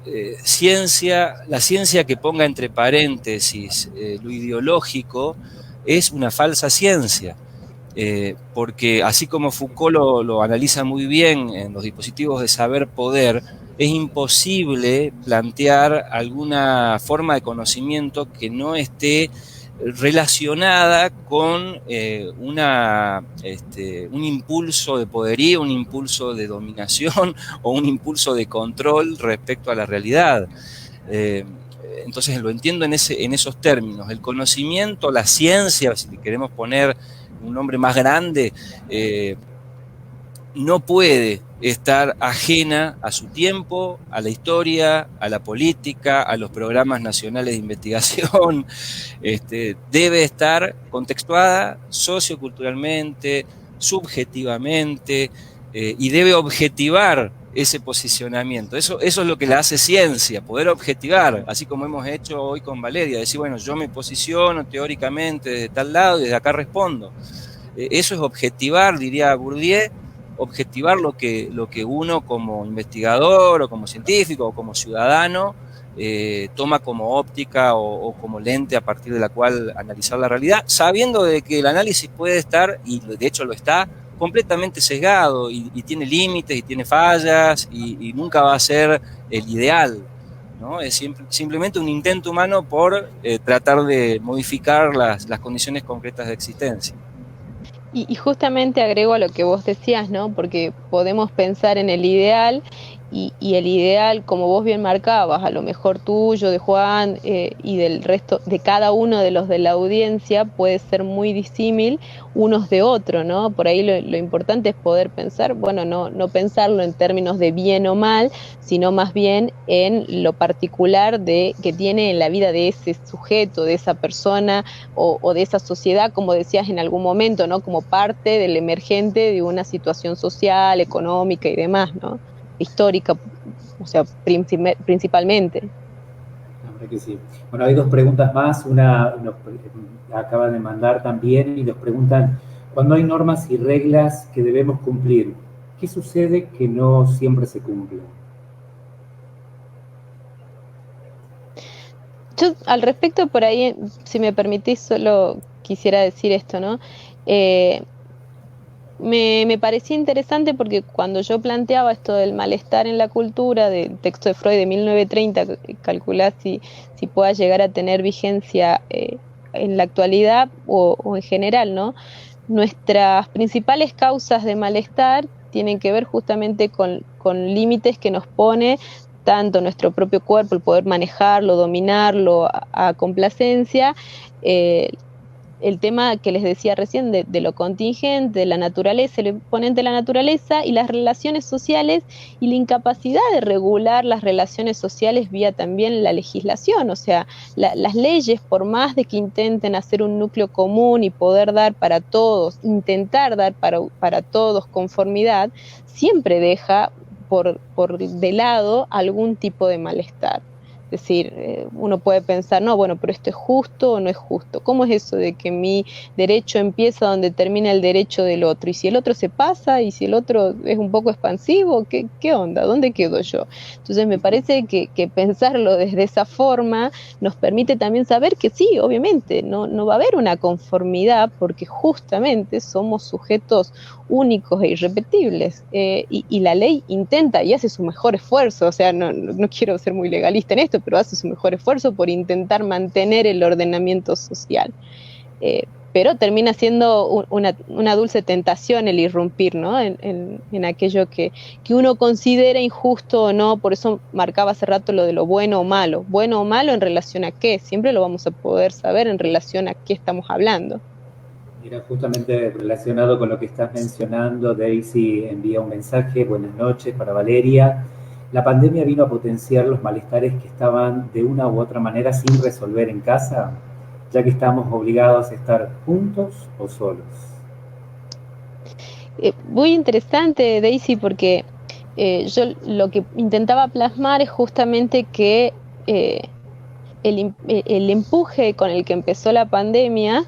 la ciencia que ponga entre paréntesis lo ideológico es una falsa ciencia, porque así como Foucault lo analiza muy bien en los dispositivos de saber-poder, es imposible plantear alguna forma de conocimiento que no esté relacionada con un impulso de poderío, un impulso de dominación o un impulso de control respecto a la realidad. Entonces lo entiendo en esos términos. El conocimiento, la ciencia, si queremos poner un nombre más grande, no puede estar ajena a su tiempo, a la historia, a la política, a los programas nacionales de investigación. Debe estar contextuada socioculturalmente, subjetivamente, y debe objetivar ese posicionamiento. Eso es lo que la hace ciencia, poder objetivar, así como hemos hecho hoy con Valeria, decir, bueno, yo me posiciono teóricamente desde tal lado y desde acá respondo. Eso es objetivar, diría Bourdieu, objetivar lo que uno como investigador o como científico o como ciudadano toma como óptica o como lente a partir de la cual analizar la realidad, sabiendo de que el análisis puede estar, y de hecho lo está, completamente sesgado y tiene límites y tiene fallas y nunca va a ser el ideal, ¿no? Es simplemente un intento humano por tratar de modificar las condiciones concretas de existencia. Y justamente agrego a lo que vos decías, ¿no? Porque podemos pensar en el ideal y el ideal, como vos bien marcabas, a lo mejor tuyo, de Juan y del resto, de cada uno de los de la audiencia, puede ser muy disímil unos de otros, ¿no? Por ahí lo importante es poder pensar, bueno, no pensarlo en términos de bien o mal, sino más bien en lo particular que tiene en la vida de ese sujeto, de esa persona o de esa sociedad, como decías en algún momento, ¿no? Como parte del emergente de una situación social, económica y demás, ¿no? Histórica, o sea, principalmente. La verdad que sí. Bueno, hay dos preguntas más. Una nos acaban de mandar también y nos preguntan, cuando hay normas y reglas que debemos cumplir, ¿qué sucede que no siempre se cumplen? Yo al respecto por ahí, si me permitís, solo quisiera decir esto, ¿no? Eh, me parecía interesante porque cuando yo planteaba esto del malestar en la cultura, del texto de Freud de 1930, calculá si pueda llegar a tener vigencia en la actualidad o en general, ¿no? Nuestras principales causas de malestar tienen que ver justamente con límites que nos pone tanto nuestro propio cuerpo, el poder manejarlo, dominarlo a complacencia, eh, el tema que les decía recién de lo contingente, de la naturaleza, el imponente de la naturaleza y las relaciones sociales y la incapacidad de regular las relaciones sociales vía también la legislación. O sea, las leyes, por más de que intenten hacer un núcleo común y poder dar para todos, intentar dar para todos conformidad, siempre deja por de lado algún tipo de malestar. Es decir, uno puede pensar, no, bueno, pero esto es justo o no es justo. ¿Cómo es eso de que mi derecho empieza donde termina el derecho del otro? Y si el otro se pasa, y si el otro es un poco expansivo, ¿qué onda? ¿Dónde quedo yo? Entonces me parece que pensarlo desde esa forma nos permite también saber que sí, obviamente, no va a haber una conformidad porque justamente somos sujetos únicos e irrepetibles. Y la ley intenta y hace su mejor esfuerzo, o sea, no quiero ser muy legalista en esto, pero hace su mejor esfuerzo por intentar mantener el ordenamiento social. Pero termina siendo una dulce tentación el irrumpir, ¿no? En aquello que uno considera injusto o no. Por eso marcaba hace rato lo de lo bueno o malo. Bueno o malo en relación a qué, siempre lo vamos a poder saber en relación a qué estamos hablando. Mira, justamente relacionado con lo que estás mencionando, Daisy envía un mensaje, buenas noches para Valeria. La pandemia vino a potenciar los malestares que estaban de una u otra manera sin resolver en casa, ya que estamos obligados a estar juntos o solos. Muy interesante, Daisy, porque yo lo que intentaba plasmar es justamente que el empuje con el que empezó la pandemia,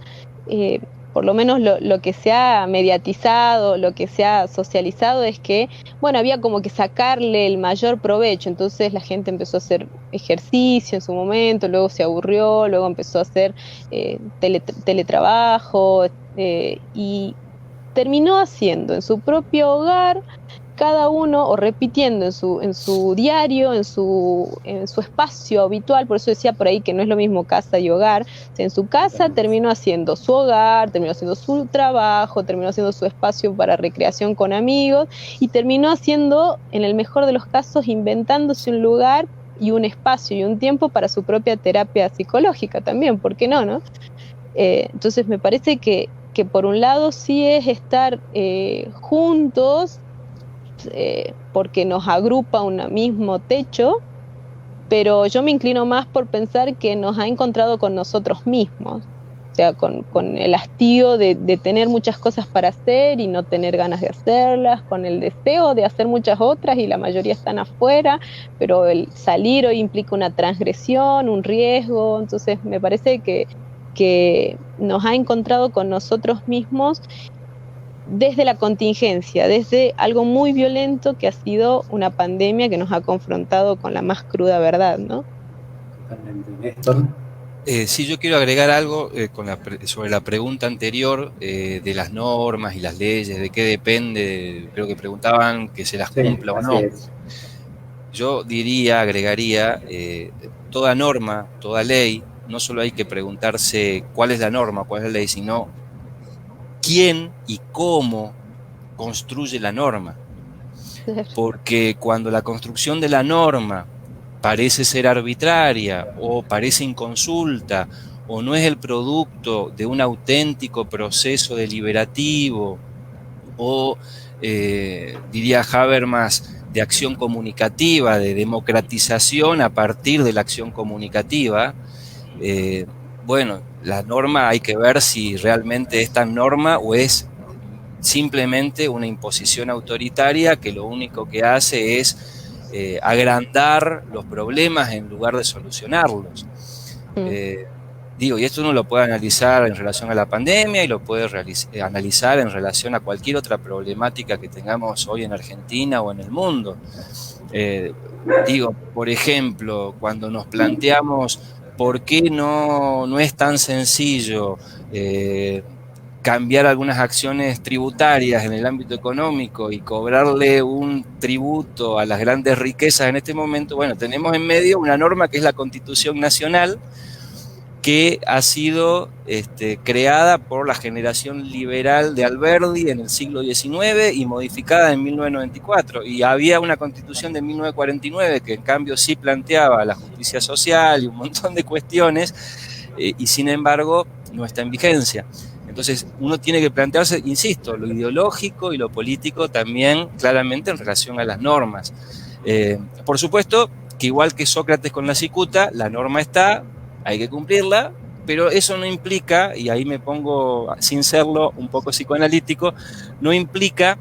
por lo menos lo que se ha mediatizado, lo que se ha socializado es que, bueno, había como que sacarle el mayor provecho, entonces la gente empezó a hacer ejercicio en su momento, luego se aburrió, luego empezó a hacer teletrabajo y terminó haciendo en su propio hogar cada uno o repitiendo en su diario, en su espacio habitual. Por eso decía por ahí que no es lo mismo casa y hogar. O sea, en su casa terminó haciendo su hogar, terminó haciendo su trabajo, terminó haciendo su espacio para recreación con amigos y terminó haciendo, en el mejor de los casos, inventándose un lugar y un espacio y un tiempo para su propia terapia psicológica también, ¿por qué no? Entonces me parece que por un lado sí es estar juntos, porque nos agrupa un mismo techo, pero yo me inclino más por pensar que nos ha encontrado con nosotros mismos, o sea, con el hastío de tener muchas cosas para hacer y no tener ganas de hacerlas, con el deseo de hacer muchas otras y la mayoría están afuera, pero el salir hoy implica una transgresión, un riesgo, entonces me parece que nos ha encontrado con nosotros mismos desde la contingencia, desde algo muy violento que ha sido una pandemia que nos ha confrontado con la más cruda verdad, ¿no? Totalmente. Néstor. Sí, yo quiero agregar algo sobre la pregunta anterior de las normas y las leyes, de qué depende, creo que preguntaban que se las cumpla o no. Es. yo diría, agregaría, toda norma, toda ley, no solo hay que preguntarse cuál es la norma, cuál es la ley, sino quién y cómo construye la norma. Porque cuando la construcción de la norma parece ser arbitraria o parece inconsulta o no es el producto de un auténtico proceso deliberativo o, diría Habermas, de acción comunicativa, de democratización a partir de la acción comunicativa, bueno, la norma hay que ver si realmente es tan norma o es simplemente una imposición autoritaria que lo único que hace es agrandar los problemas en lugar de solucionarlos. Digo, y esto uno lo puede analizar en relación a la pandemia y lo puede analizar en relación a cualquier otra problemática que tengamos hoy en Argentina o en el mundo. Digo, por ejemplo, cuando nos planteamos por qué no es tan sencillo cambiar algunas acciones tributarias en el ámbito económico y cobrarle un tributo a las grandes riquezas en este momento, bueno, tenemos en medio una norma que es la Constitución Nacional, que ha sido creada por la generación liberal de Alberdi en el siglo XIX y modificada en 1994. Y había una constitución de 1949 que en cambio sí planteaba la justicia social y un montón de cuestiones, y sin embargo no está en vigencia. Entonces uno tiene que plantearse, insisto, lo ideológico y lo político también claramente en relación a las normas. Por supuesto que igual que Sócrates con la cicuta, la norma está, hay que cumplirla, pero eso no implica, y ahí me pongo, sin serlo, un poco psicoanalítico, no implica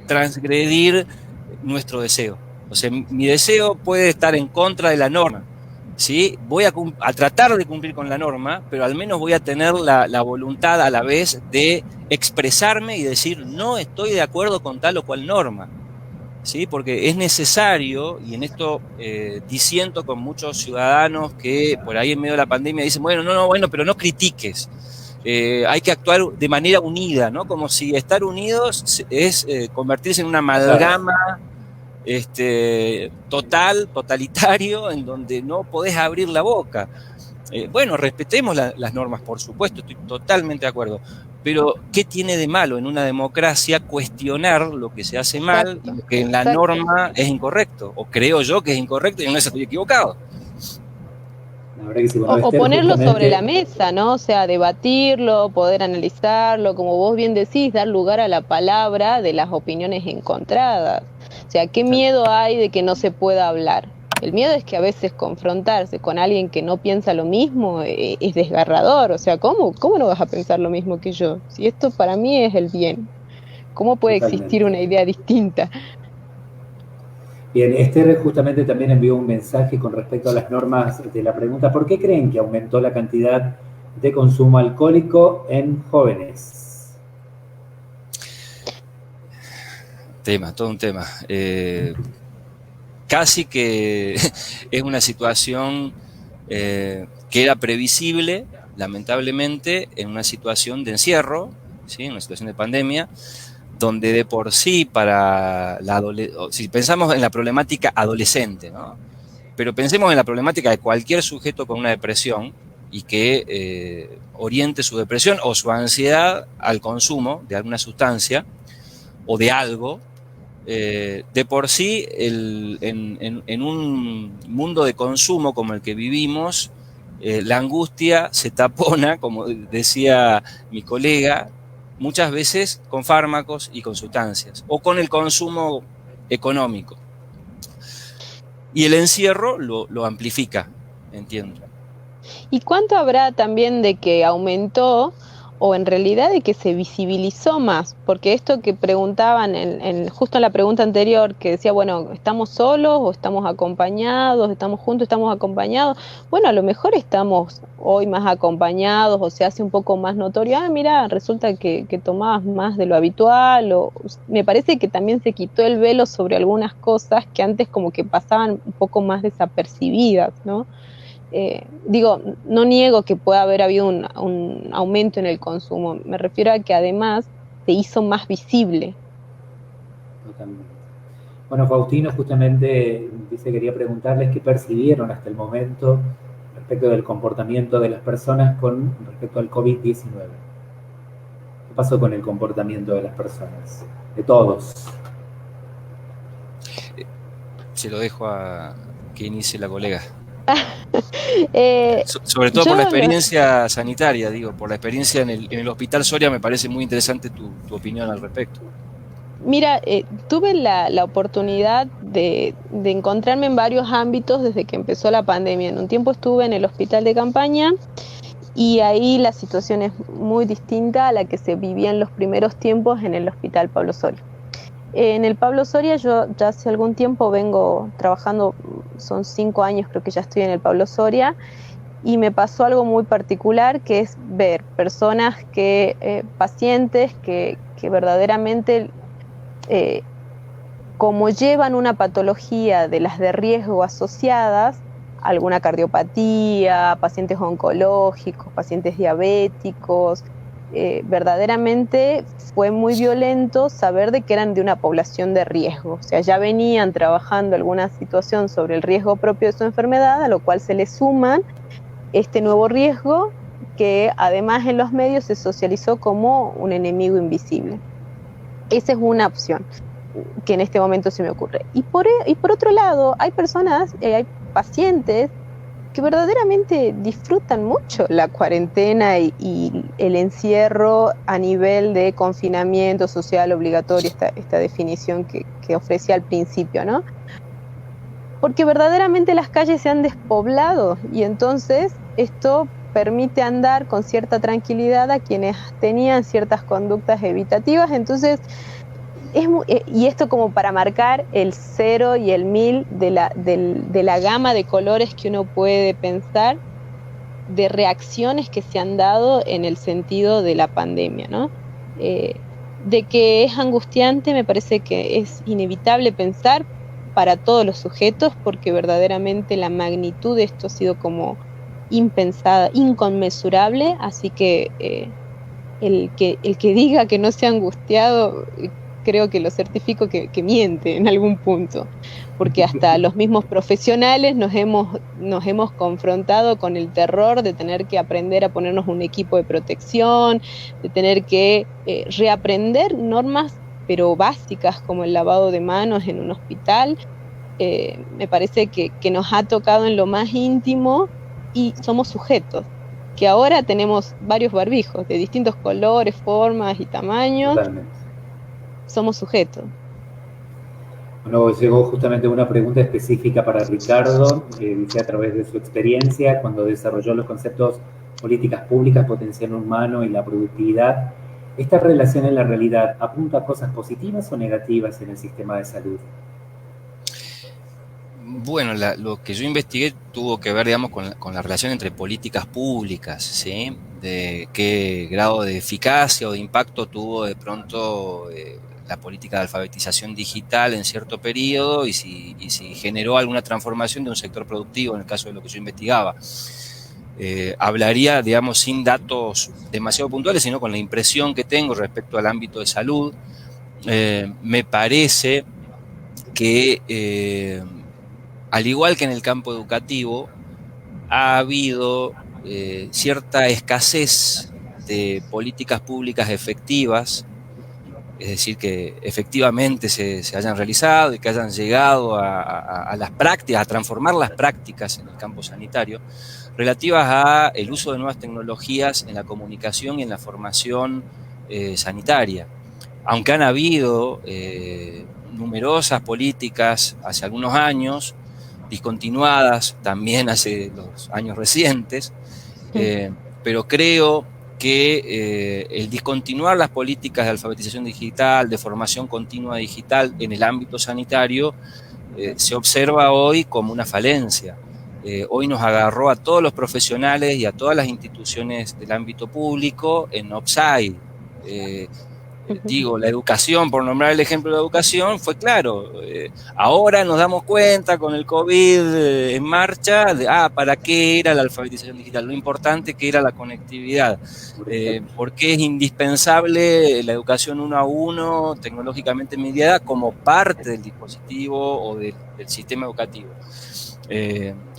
transgredir nuestro deseo. O sea, mi deseo puede estar en contra de la norma, ¿sí? Voy a tratar de cumplir con la norma, pero al menos voy a tener la voluntad a la vez de expresarme y decir, no estoy de acuerdo con tal o cual norma. ¿Sí? Porque es necesario, y en esto disiento con muchos ciudadanos que por ahí en medio de la pandemia dicen, bueno, pero no critiques, hay que actuar de manera unida, ¿no? Como si estar unidos es convertirse en una amalgama totalitario, en donde no podés abrir la boca. Bueno, respetemos las normas, por supuesto, estoy totalmente de acuerdo. Pero, ¿qué tiene de malo en una democracia cuestionar lo que se hace mal y lo que en la norma es incorrecto? O creo yo que es incorrecto y no estoy equivocado. O ponerlo sobre la mesa, ¿no? O sea, debatirlo, poder analizarlo, como vos bien decís, dar lugar a la palabra de las opiniones encontradas. O sea, ¿qué miedo hay de que no se pueda hablar? El miedo es que a veces confrontarse con alguien que no piensa lo mismo es desgarrador. O sea, ¿cómo no vas a pensar lo mismo que yo? Si esto para mí es el bien, ¿cómo puede existir una idea distinta? Bien, Esther justamente también envió un mensaje con respecto a las normas de la pregunta, ¿por qué creen que aumentó la cantidad de consumo alcohólico en jóvenes? Todo un tema. Casi que es una situación que era previsible, lamentablemente, en una situación de encierro, ¿sí? En una situación de pandemia, donde de por sí si pensamos en la problemática adolescente, ¿no? Pero pensemos en la problemática de cualquier sujeto con una depresión y que oriente su depresión o su ansiedad al consumo de alguna sustancia o de algo. De por sí, en un mundo de consumo como el que vivimos, la angustia se tapona, como decía mi colega, muchas veces con fármacos y con sustancias, o con el consumo económico. Y el encierro lo amplifica, entiendo. ¿Y cuánto habrá también de que aumentó o en realidad de que se visibilizó más? Porque esto que preguntaban justo en la pregunta anterior, que decía, bueno, ¿estamos solos o estamos acompañados? ¿Estamos juntos, estamos acompañados? Bueno, a lo mejor estamos hoy más acompañados o se hace un poco más notorio. Mira, resulta que tomabas más de lo habitual. O me parece que también se quitó el velo sobre algunas cosas que antes como que pasaban un poco más desapercibidas, ¿no? Digo, no niego que pueda haber habido un aumento en el consumo, me refiero a que además se hizo más visible. Totalmente. Bueno, Faustino justamente dice, quería preguntarles qué percibieron hasta el momento respecto del comportamiento de las personas con respecto al COVID-19. ¿Qué pasó con el comportamiento de las personas? De todos. Se lo dejo a que inicie la colega. Eh, Sobre todo por la yo lo- experiencia sanitaria, digo, por la experiencia en el Hospital Soria, me parece muy interesante tu opinión al respecto. Mira, tuve la oportunidad de encontrarme en varios ámbitos desde que empezó la pandemia. En un tiempo estuve en el hospital de campaña y ahí la situación es muy distinta a la que se vivía en los primeros tiempos en el hospital Pablo Soria. En el Pablo Soria yo ya hace algún tiempo vengo trabajando, son 5 años creo que ya estoy en el Pablo Soria, y me pasó algo muy particular que es ver personas pacientes que verdaderamente eh, como llevan una patología de las de riesgo asociadas, alguna cardiopatía, pacientes oncológicos, pacientes diabéticos, verdaderamente fue muy violento saber de que eran de una población de riesgo. O sea, ya venían trabajando alguna situación sobre el riesgo propio de su enfermedad, a lo cual se le suman este nuevo riesgo que además en los medios se socializó como un enemigo invisible. Esa es una opción que en este momento se me ocurre. Y por otro lado, hay personas, hay pacientes que verdaderamente disfrutan mucho la cuarentena y el encierro a nivel de confinamiento social obligatorio, esta definición que ofrecía al principio, ¿no? Porque verdaderamente las calles se han despoblado y entonces esto permite andar con cierta tranquilidad a quienes tenían ciertas conductas evitativas. Entonces, y esto como para marcar el 0 y el 1000 de la gama de colores que uno puede pensar de reacciones que se han dado en el sentido de la pandemia, ¿no? De que es angustiante, me parece que es inevitable pensar para todos los sujetos, porque verdaderamente la magnitud de esto ha sido como impensada, inconmensurable, así que el que diga que no se ha angustiado, creo que lo certifico que miente en algún punto, porque hasta los mismos profesionales nos hemos confrontado con el terror de tener que aprender a ponernos un equipo de protección, de tener que reaprender normas pero básicas como el lavado de manos en un hospital. Me parece que nos ha tocado en lo más íntimo y somos sujetos, que ahora tenemos varios barbijos de distintos colores, formas y tamaños. Totalmente. Somos sujetos. Bueno, llegó justamente una pregunta específica para Ricardo, que dice a través de su experiencia, cuando desarrolló los conceptos políticas públicas, potencial humano y la productividad, ¿esta relación en la realidad apunta a cosas positivas o negativas en el sistema de salud? Bueno, lo que yo investigué tuvo que ver, digamos, con la relación entre políticas públicas, ¿sí? De qué grado de eficacia o de impacto tuvo de pronto la política de alfabetización digital en cierto periodo y si generó alguna transformación de un sector productivo, en el caso de lo que yo investigaba. Hablaría, digamos, sin datos demasiado puntuales, sino con la impresión que tengo respecto al ámbito de salud. Me parece que al igual que en el campo educativo, ha habido cierta escasez de políticas públicas efectivas, es decir, que efectivamente se hayan realizado y que hayan llegado a las prácticas, a transformar las prácticas en el campo sanitario, relativas a el uso de nuevas tecnologías en la comunicación y en la formación sanitaria. Aunque han habido numerosas políticas hace algunos años, discontinuadas también hace los años recientes, pero creo que el discontinuar las políticas de alfabetización digital, de formación continua digital en el ámbito sanitario, se observa hoy como una falencia. Hoy nos agarró a todos los profesionales y a todas las instituciones del ámbito público en offside. Digo, la educación, por nombrar el ejemplo de la educación, fue claro. Ahora nos damos cuenta con el COVID en marcha de, ¿para qué era la alfabetización digital? Lo importante que era la conectividad. ¿Por qué es indispensable la educación uno a uno, tecnológicamente mediada, como parte del dispositivo o del sistema educativo?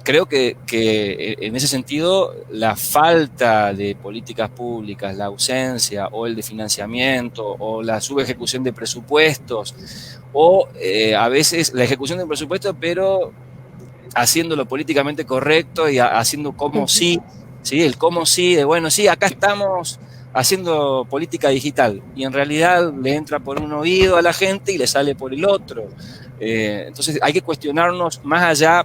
Creo que en ese sentido la falta de políticas públicas, la ausencia o el de financiamiento o la subejecución de presupuestos o a veces la ejecución de presupuestos pero haciéndolo políticamente correcto y haciendo como sí, el como sí, de bueno, sí, acá estamos haciendo política digital y en realidad le entra por un oído a la gente y le sale por el otro. Entonces hay que cuestionarnos más allá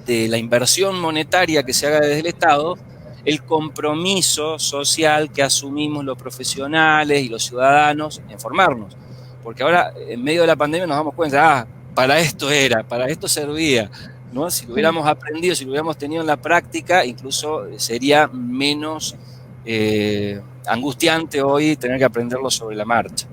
de la inversión monetaria que se haga desde el Estado, el compromiso social que asumimos los profesionales y los ciudadanos en formarnos. Porque ahora, en medio de la pandemia, nos damos cuenta, para esto era, para esto servía, ¿no? Si lo hubiéramos aprendido, si lo hubiéramos tenido en la práctica, incluso sería menos angustiante hoy tener que aprenderlo sobre la marcha.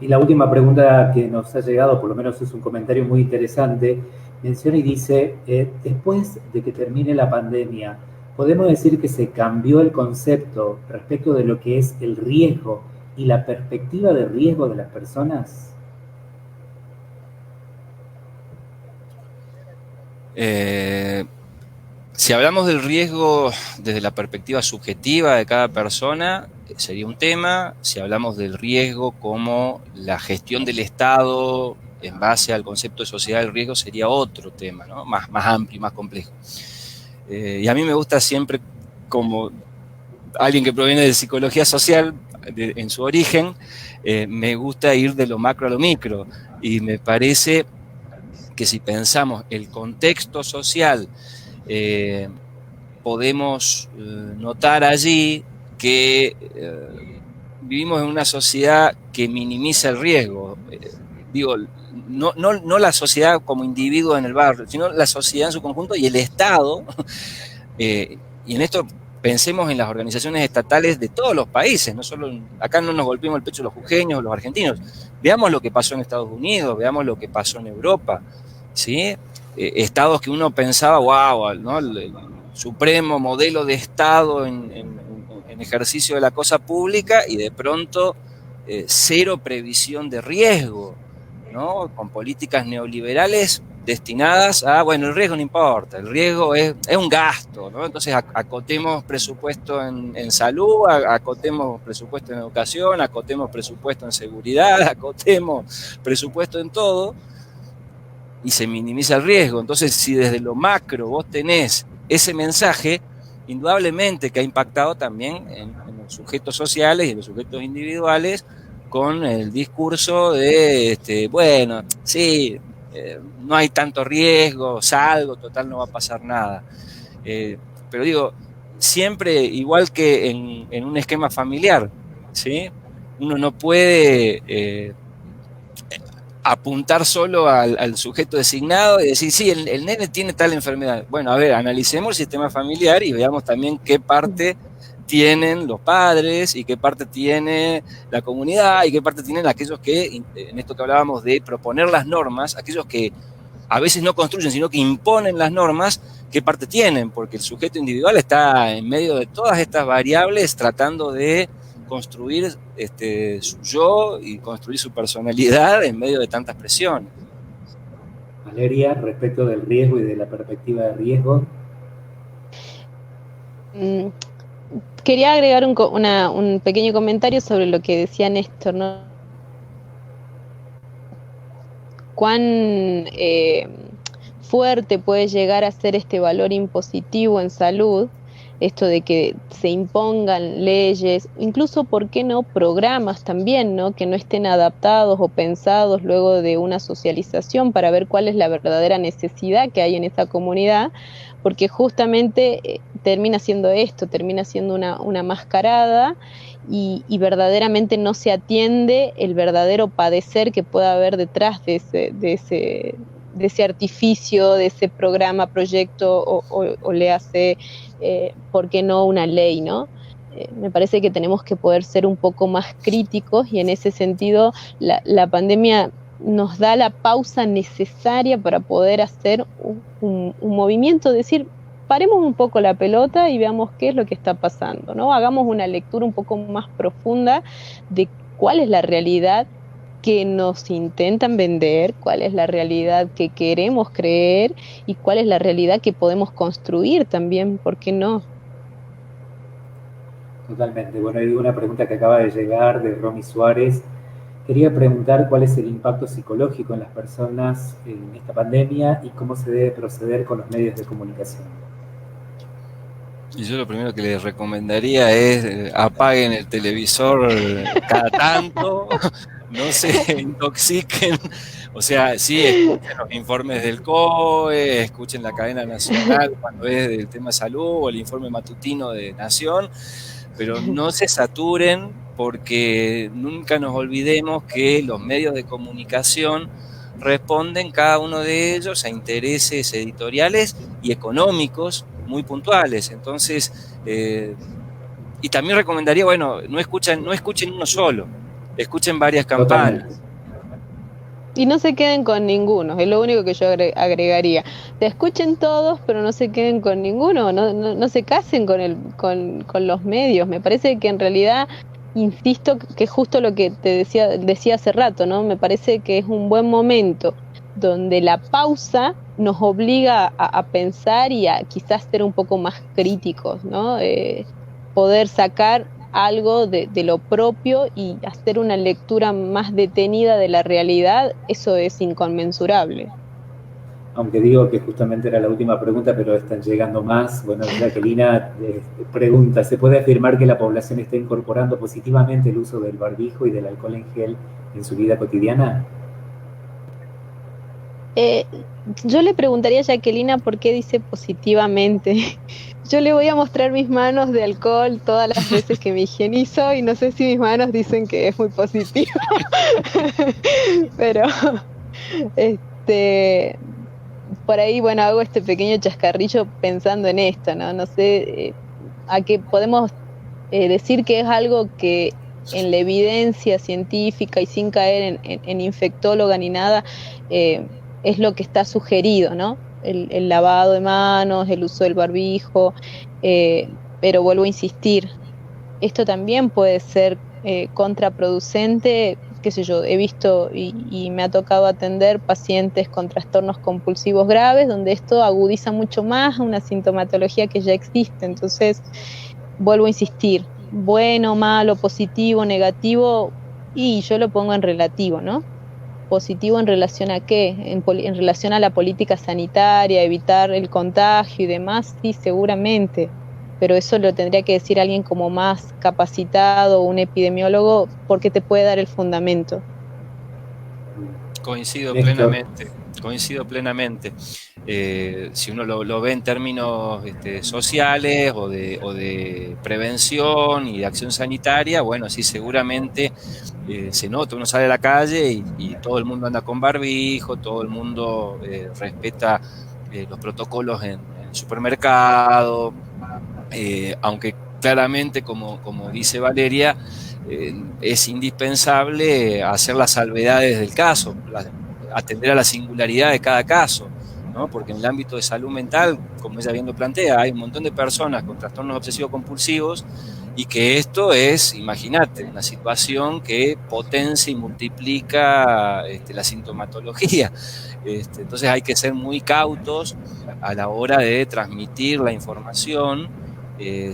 Y la última pregunta que nos ha llegado, por lo menos es un comentario muy interesante, menciona y dice, después de que termine la pandemia, ¿podemos decir que se cambió el concepto respecto de lo que es el riesgo y la perspectiva de riesgo de las personas? Si hablamos del riesgo desde la perspectiva subjetiva de cada persona, sería un tema. Si hablamos del riesgo como la gestión del Estado en base al concepto de sociedad del riesgo, sería otro tema, ¿no? Más amplio y más complejo. Y a mí me gusta siempre, como alguien que proviene de psicología social, en su origen, me gusta ir de lo macro a lo micro. Y me parece que si pensamos el contexto social, podemos notar allí que vivimos en una sociedad que minimiza el riesgo. Digo, no la sociedad como individuo en el barrio, sino la sociedad en su conjunto y el Estado. Y en esto pensemos en las organizaciones estatales de todos los países, no solo acá no nos golpeemos el pecho los jujeños o los argentinos. Veamos lo que pasó en Estados Unidos, veamos lo que pasó en Europa, ¿sí? Estados que uno pensaba, wow, ¿no? el supremo modelo de Estado en ejercicio de la cosa pública y de pronto cero previsión de riesgo, ¿no? Con políticas neoliberales destinadas a, bueno, el riesgo no importa, el riesgo es un gasto, ¿no? Entonces acotemos presupuesto en salud, acotemos presupuesto en educación, acotemos presupuesto en seguridad, acotemos presupuesto en todo, y se minimiza el riesgo. Entonces, si desde lo macro vos tenés ese mensaje, indudablemente que ha impactado también en los sujetos sociales y en los sujetos individuales con el discurso de, bueno, sí, no hay tanto riesgo, salgo, total no va a pasar nada. Pero digo, siempre igual que en un esquema familiar, ¿sí? Uno no puede apuntar solo al sujeto designado y decir, sí, el nene tiene tal enfermedad. Bueno, a ver, analicemos el sistema familiar y veamos también qué parte tienen los padres y qué parte tiene la comunidad y qué parte tienen aquellos que, en esto que hablábamos de proponer las normas, aquellos que a veces no construyen, sino que imponen las normas, qué parte tienen, porque el sujeto individual está en medio de todas estas variables tratando de construir su yo y construir su personalidad en medio de tantas presiones. Valeria, respecto del riesgo y de la perspectiva de riesgo. Quería agregar un pequeño comentario sobre lo que decía Néstor, ¿no? Cuán fuerte puede llegar a ser este valor impositivo en salud, esto de que se impongan leyes, incluso, ¿por qué no?, programas también, ¿no?, que no estén adaptados o pensados luego de una socialización para ver cuál es la verdadera necesidad que hay en esa comunidad, porque justamente termina siendo esto, termina siendo una mascarada y verdaderamente no se atiende el verdadero padecer que pueda haber detrás de ese artificio, de ese programa, proyecto o le hace, ¿por qué no?, una ley, ¿no? me parece que tenemos que poder ser un poco más críticos y en ese sentido la pandemia nos da la pausa necesaria para poder hacer un movimiento, decir, paremos un poco la pelota y veamos qué es lo que está pasando, ¿no? Hagamos una lectura un poco más profunda de cuál es la realidad que nos intentan vender, cuál es la realidad que queremos creer y cuál es la realidad que podemos construir también, ¿por qué no? Totalmente. Bueno, hay una pregunta que acaba de llegar de Romy Suárez. Quería preguntar cuál es el impacto psicológico en las personas en esta pandemia y cómo se debe proceder con los medios de comunicación. Y yo lo primero que les recomendaría es apaguen el televisor cada tanto, no se intoxiquen, o sea, sí, escuchen los informes del COE, escuchen la cadena nacional cuando es del tema salud o el informe matutino de Nación, pero no se saturen porque nunca nos olvidemos que los medios de comunicación responden cada uno de ellos a intereses editoriales y económicos muy puntuales. Entonces, y también recomendaría, bueno, no escuchen uno solo, escuchen varias campañas. Totalmente. Y no se queden con ninguno, es lo único que yo agregaría. Te escuchen todos, pero no se queden con ninguno, no se casen con los medios. Me parece que en realidad, insisto, que es justo lo que te decía hace rato, ¿no? Me parece que es un buen momento donde la pausa nos obliga a pensar y a quizás ser un poco más críticos, ¿no? Poder sacar algo de lo propio y hacer una lectura más detenida de la realidad, eso es inconmensurable. Aunque digo que justamente era la última pregunta, pero están llegando más. Bueno, Jacquelina pregunta, ¿se puede afirmar que la población está incorporando positivamente el uso del barbijo y del alcohol en gel en su vida cotidiana? Yo le preguntaría a Jacquelina por qué dice positivamente. Yo le voy a mostrar mis manos de alcohol todas las veces que me higienizo y no sé si mis manos dicen que es muy positivo. Pero por ahí, bueno, hago este pequeño chascarrillo pensando en esto, ¿no? No sé a qué podemos decir que es algo que en la evidencia científica y sin caer en infectóloga ni nada, es lo que está sugerido, ¿no? El lavado de manos, el uso del barbijo, pero vuelvo a insistir, esto también puede ser contraproducente, qué sé yo, he visto y me ha tocado atender pacientes con trastornos compulsivos graves, donde esto agudiza mucho más una sintomatología que ya existe. Entonces, vuelvo a insistir, bueno, malo, positivo, negativo, y yo lo pongo en relativo, ¿no? Positivo en relación a qué, en relación a la política sanitaria, evitar el contagio y demás, sí, seguramente, pero eso lo tendría que decir alguien como más capacitado, un epidemiólogo, porque te puede dar el fundamento. Coincido plenamente. Si uno lo ve en términos sociales o de prevención y de acción sanitaria, bueno, sí, seguramente se nota, uno sale a la calle y todo el mundo anda con barbijo, todo el mundo respeta los protocolos en el supermercado, aunque claramente, como dice Valeria, es indispensable hacer las salvedades del caso, atender a la singularidad de cada caso, ¿no? Porque en el ámbito de salud mental, como ella bien lo plantea, hay un montón de personas con trastornos obsesivos compulsivos y que esto es, imagínate, una situación que potencia y multiplica la sintomatología. Entonces hay que ser muy cautos a la hora de transmitir la información,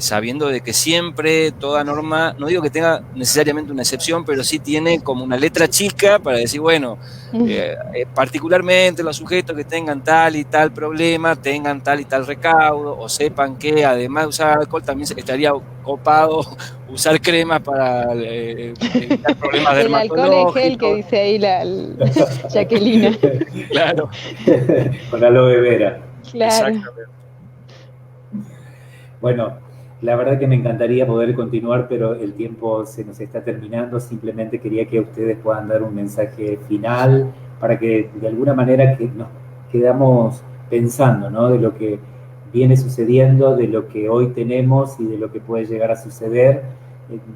sabiendo de que siempre toda norma, no digo que tenga necesariamente una excepción, pero sí tiene como una letra chica para decir, bueno, particularmente los sujetos que tengan tal y tal problema, tengan tal y tal recaudo, o sepan que además de usar alcohol también estaría copado usar cremas para evitar problemas dermatológicos. El alcohol en gel que dice ahí la Jacquelina. Claro. Con aloe vera. Claro. Exactamente. Bueno, la verdad que me encantaría poder continuar, pero el tiempo se nos está terminando. Simplemente quería que ustedes puedan dar un mensaje final para que de alguna manera que nos quedamos pensando, ¿no? De lo que viene sucediendo, de lo que hoy tenemos y de lo que puede llegar a suceder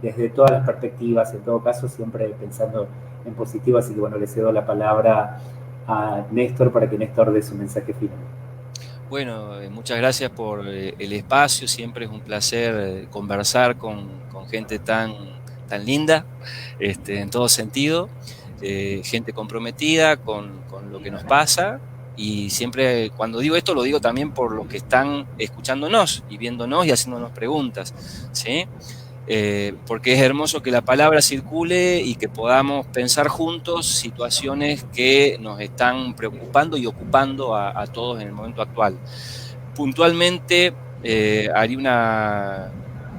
desde todas las perspectivas, en todo caso siempre pensando en positivo. Así que bueno, le cedo la palabra a Néstor para que Néstor dé su mensaje final. Bueno, muchas gracias por el espacio, siempre es un placer conversar con gente tan linda, en todo sentido, gente comprometida con lo que nos pasa, y siempre cuando digo esto lo digo también por los que están escuchándonos y viéndonos y haciéndonos preguntas, ¿sí? Porque es hermoso que la palabra circule y que podamos pensar juntos situaciones que nos están preocupando y ocupando a todos en el momento actual. Puntualmente, haría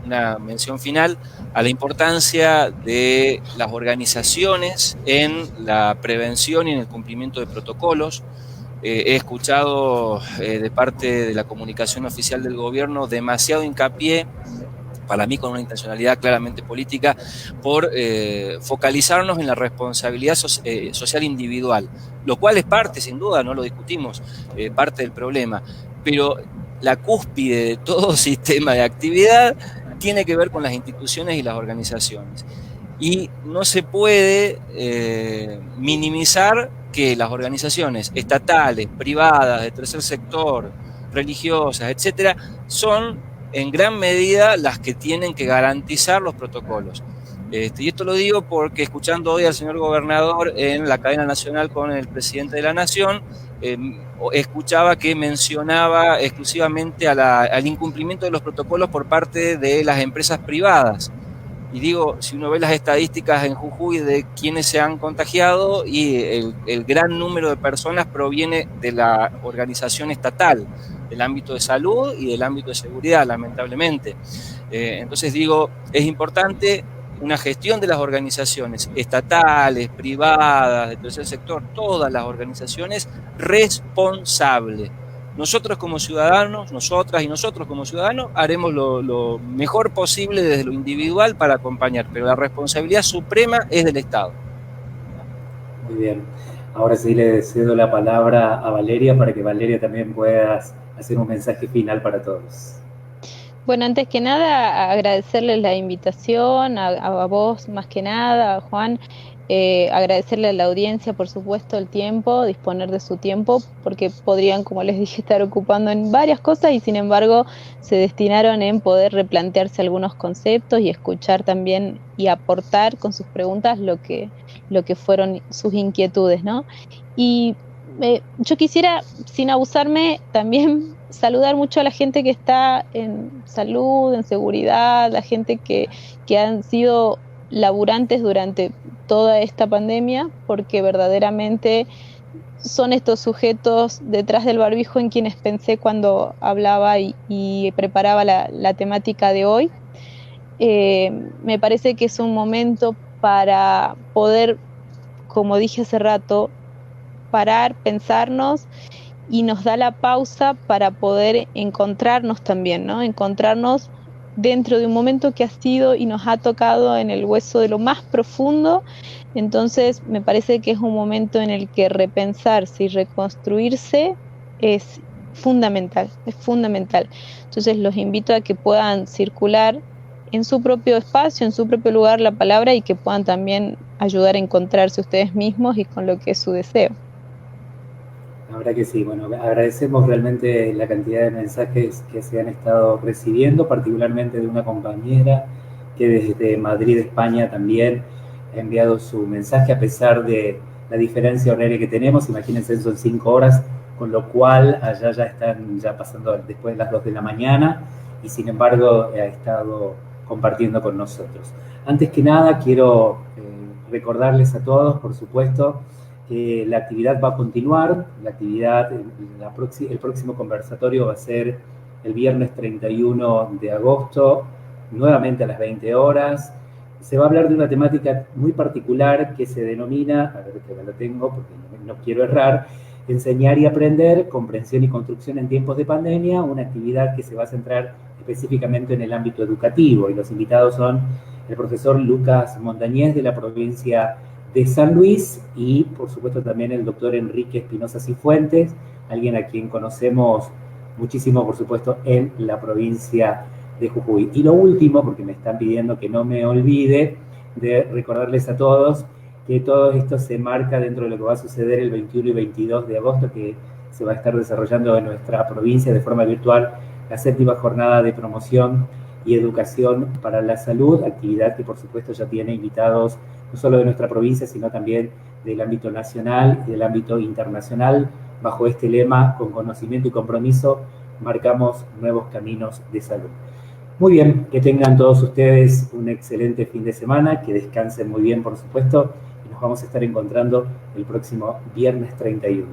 una mención final a la importancia de las organizaciones en la prevención y en el cumplimiento de protocolos. He escuchado de parte de la comunicación oficial del gobierno demasiado hincapié, para mí con una intencionalidad claramente política, por focalizarnos en la responsabilidad social individual, lo cual es parte, sin duda, no lo discutimos, parte del problema, pero la cúspide de todo sistema de actividad tiene que ver con las instituciones y las organizaciones. Y no se puede minimizar que las organizaciones estatales, privadas, de tercer sector, religiosas, etcétera, son en gran medida las que tienen que garantizar los protocolos. Y esto lo digo porque, escuchando hoy al señor gobernador en la cadena nacional con el presidente de la Nación, escuchaba que mencionaba exclusivamente al incumplimiento de los protocolos por parte de las empresas privadas. Y digo, si uno ve las estadísticas en Jujuy de quienes se han contagiado, y el gran número de personas proviene de la organización estatal, del ámbito de salud y del ámbito de seguridad, lamentablemente. Entonces digo, es importante una gestión de las organizaciones estatales, privadas, de tercer sector, todas las organizaciones, responsable. Nosotros como ciudadanos, nosotras y nosotros como ciudadanos, haremos lo mejor posible desde lo individual para acompañar, pero la responsabilidad suprema es del Estado. Muy bien. Ahora sí le cedo la palabra a Valeria para que Valeria también pueda hacer un mensaje final para todos. Bueno, antes que nada, agradecerles la invitación, a vos más que nada, a Juan, agradecerle a la audiencia, por supuesto, el tiempo, disponer de su tiempo, porque podrían, como les dije, estar ocupando en varias cosas y sin embargo se destinaron en poder replantearse algunos conceptos y escuchar también y aportar con sus preguntas lo que fueron sus inquietudes, ¿no? Y yo quisiera, sin abusarme, también saludar mucho a la gente que está en salud, en seguridad, la gente que han sido laburantes durante toda esta pandemia, porque verdaderamente son estos sujetos detrás del barbijo en quienes pensé cuando hablaba y preparaba la temática de hoy. Me parece que es un momento para poder, como dije hace rato, parar, pensarnos, y nos da la pausa para poder encontrarnos también, ¿no? Encontrarnos dentro de un momento que ha sido y nos ha tocado en el hueso de lo más profundo. Entonces me parece que es un momento en el que repensarse y reconstruirse es fundamental, es fundamental. Entonces los invito a que puedan circular en su propio espacio, en su propio lugar la palabra, y que puedan también ayudar a encontrarse ustedes mismos y con lo que es su deseo. La verdad que sí, bueno, agradecemos realmente la cantidad de mensajes que se han estado recibiendo, particularmente de una compañera que desde Madrid, España, también ha enviado su mensaje a pesar de la diferencia horaria que tenemos. Imagínense, son 5 horas, con lo cual allá ya están pasando después de las 2 de la mañana, y sin embargo ha estado compartiendo con nosotros. Antes que nada, quiero recordarles a todos, por supuesto, que la actividad va a continuar. La actividad, el próximo conversatorio va a ser el viernes 31 de agosto, nuevamente a las 20 horas. Se va a hablar de una temática muy particular que se denomina, a ver que ya lo tengo porque no quiero errar, enseñar y aprender, comprensión y construcción en tiempos de pandemia, una actividad que se va a centrar específicamente en el ámbito educativo, y los invitados son el profesor Lucas Montañez de la provincia de San Luis y por supuesto también el doctor Enrique Espinosa Cifuentes, alguien a quien conocemos muchísimo, por supuesto, en la provincia de Jujuy. Y lo último, porque me están pidiendo que no me olvide de recordarles a todos que todo esto se marca dentro de lo que va a suceder el 21 y 22 de agosto, que se va a estar desarrollando en nuestra provincia de forma virtual la 7ª jornada de promoción y educación para la salud, actividad que por supuesto ya tiene invitados no solo de nuestra provincia, sino también del ámbito nacional y del ámbito internacional. Bajo este lema, con conocimiento y compromiso, marcamos nuevos caminos de salud. Muy bien, que tengan todos ustedes un excelente fin de semana, que descansen muy bien, por supuesto, y nos vamos a estar encontrando el próximo viernes 31.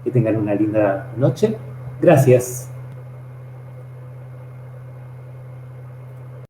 Que tengan una linda noche. Gracias.